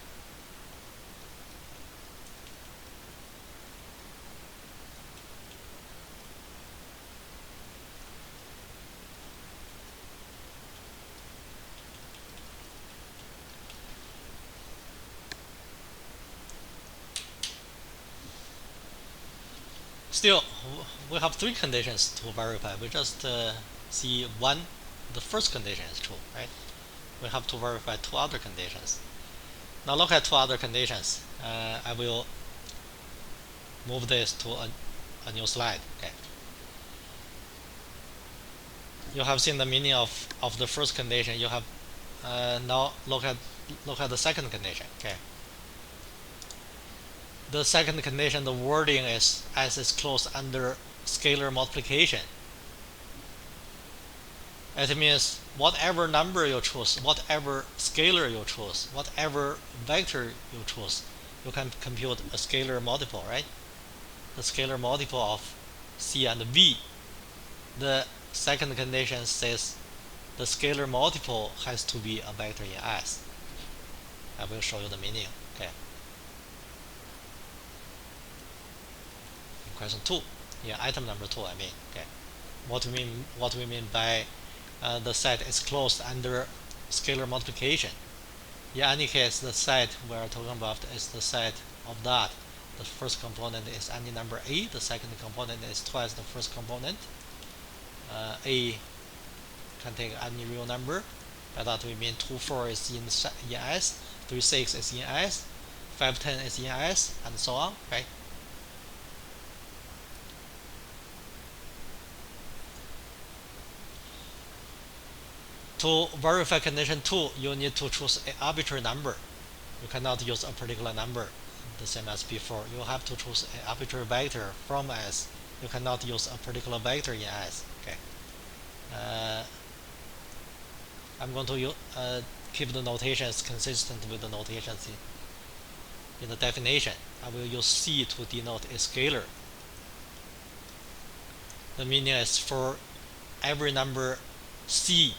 Still, we have three conditions to verify. We just see one, the first condition is true, right? We have to verify two other conditions. Now look at two other conditions. I will move this to a new slide. Okay. You have seen the meaning of the first condition. You have now look at the second condition. Okay. The second condition, the wording is S is closed under scalar multiplication. It means whatever number you choose, whatever scalar you choose, whatever vector you choose, you can compute a scalar multiple, right? The scalar multiple of C and V. The second condition says the scalar multiple has to be a vector in S. I will show you the meaning. Okay. Question 2. Yeah, item number 2, I mean. Okay. what we mean by the set is closed under scalar multiplication. In any case, the set we are talking about is the set of that. The first component is any number a, the second component is twice the first component. A can take any real number. By that we mean 2, 4 is in S, 3, 6 is in S, 5, 10 is in S, and so on, right? To verify condition 2, you need to choose an arbitrary number. You cannot use a particular number, the same as before. You have to choose an arbitrary vector from S. You cannot use a particular vector in S. Okay. I'm going to keep the notations consistent with the notations in the definition. I will use C to denote a scalar. The meaning is for every number C,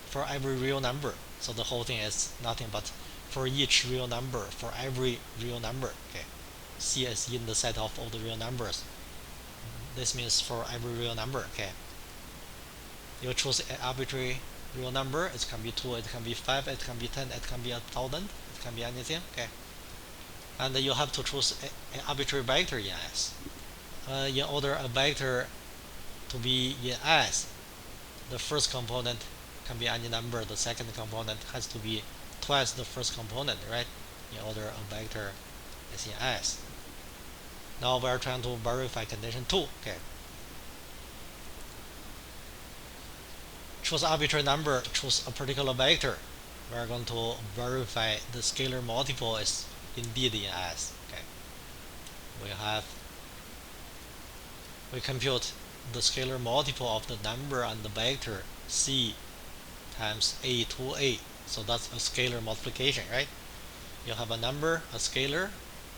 for every real number. So the whole thing is nothing but for each real number, for every real number. Okay, C is in the set of all the real numbers. This means for every real number. Okay, you choose an arbitrary real number. It can be 2, it can be 5, it can be 10, it can be 1,000, it can be anything. Okay, and you have to choose an arbitrary vector in S. In order a vector to be in S, the first component can be any number, the second component has to be twice the first component, right? In order a vector is in S. Now we are trying to verify condition 2. Okay, choose arbitrary number, choose a particular vector. We are going to verify the scalar multiple is indeed in S. Okay, we compute the scalar multiple of the number and the vector C times A to A. So that's a scalar multiplication, right? You have a number, a scalar,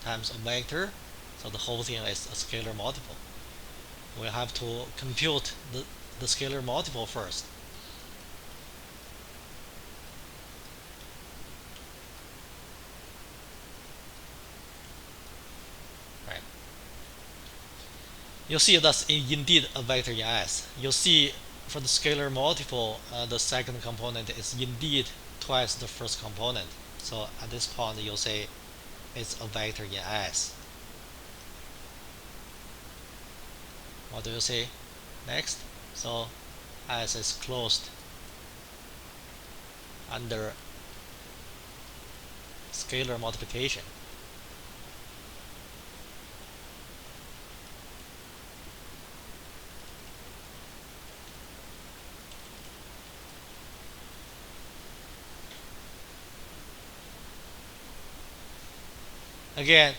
times a vector. So the whole thing is a scalar multiple. We have to compute the scalar multiple first. Right. You see that's indeed a vector in S. You see for the scalar multiple, the second component is indeed twice the first component. So at this point, you'll say it's a vector in S. What do you say next? So S is closed under scalar multiplication. Again,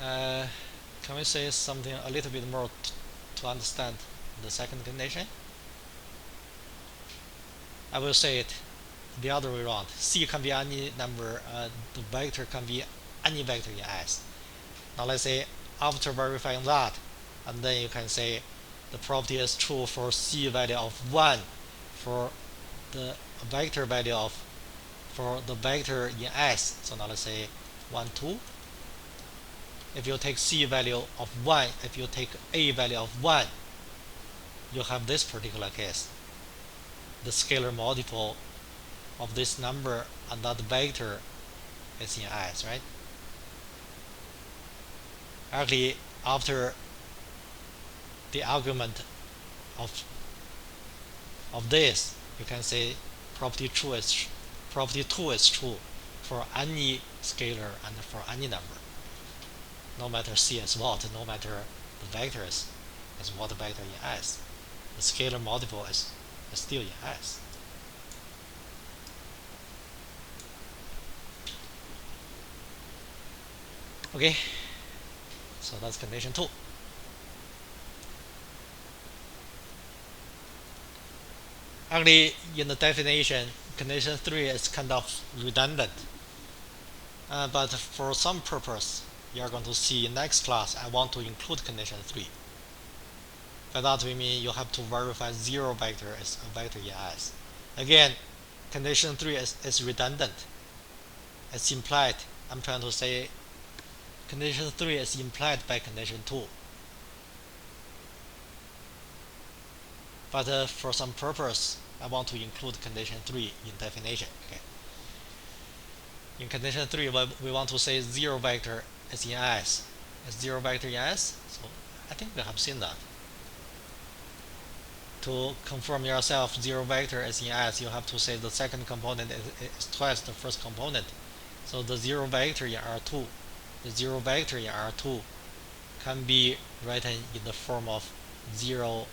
can we say something a little bit more to understand the second condition? I will say it the other way around. C can be any number, the vector can be any vector in S. Now let's say after verifying that, and then you can say the property is true for C value of 1 for the vector value of for the vector in S. So now let's say 1, 2. If you take C value of 1, if you take A value of 1, you have this particular case. The scalar multiple of this number and that vector is in S, right? Actually, after the argument of this, you can say property 2 is true for any scalar and for any number. No matter C is what, no matter the vector is what vector in S, the scalar multiple is still in S. Okay, so that's condition 2. Actually, in the definition, condition 3 is kind of redundant. But for some purpose, you are going to see in next class, I want to include condition 3. By that we mean you have to verify 0 vector is a vector in S. Again, condition 3 is redundant. It's implied. I'm trying to say condition 3 is implied by condition 2. but for some purpose, I want to include condition 3 in definition. Okay. In condition 3, we want to say 0 vector is in S. Is 0 vector in S? So I think we have seen that. To confirm yourself 0 vector is in S, you have to say the second component is twice the first component. So the 0 vector in R2, the 0 vector in R2 can be written in the form of 0,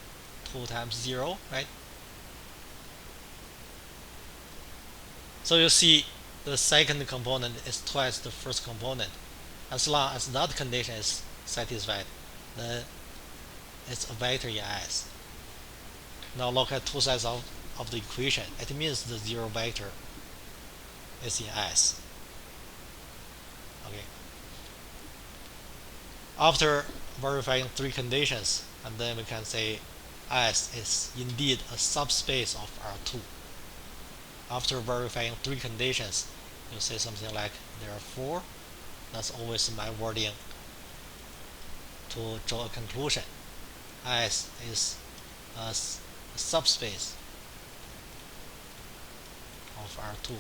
2 times 0, right? So you see the second component is twice the first component. As long as that condition is satisfied, then it's a vector in S. Now look at two sides of the equation. It means the 0 vector is in S. Okay. After verifying three conditions, and then we can say S is indeed a subspace of R2. After verifying three conditions, you say something like therefore. That's always my wording to draw a conclusion. S is a subspace of R2.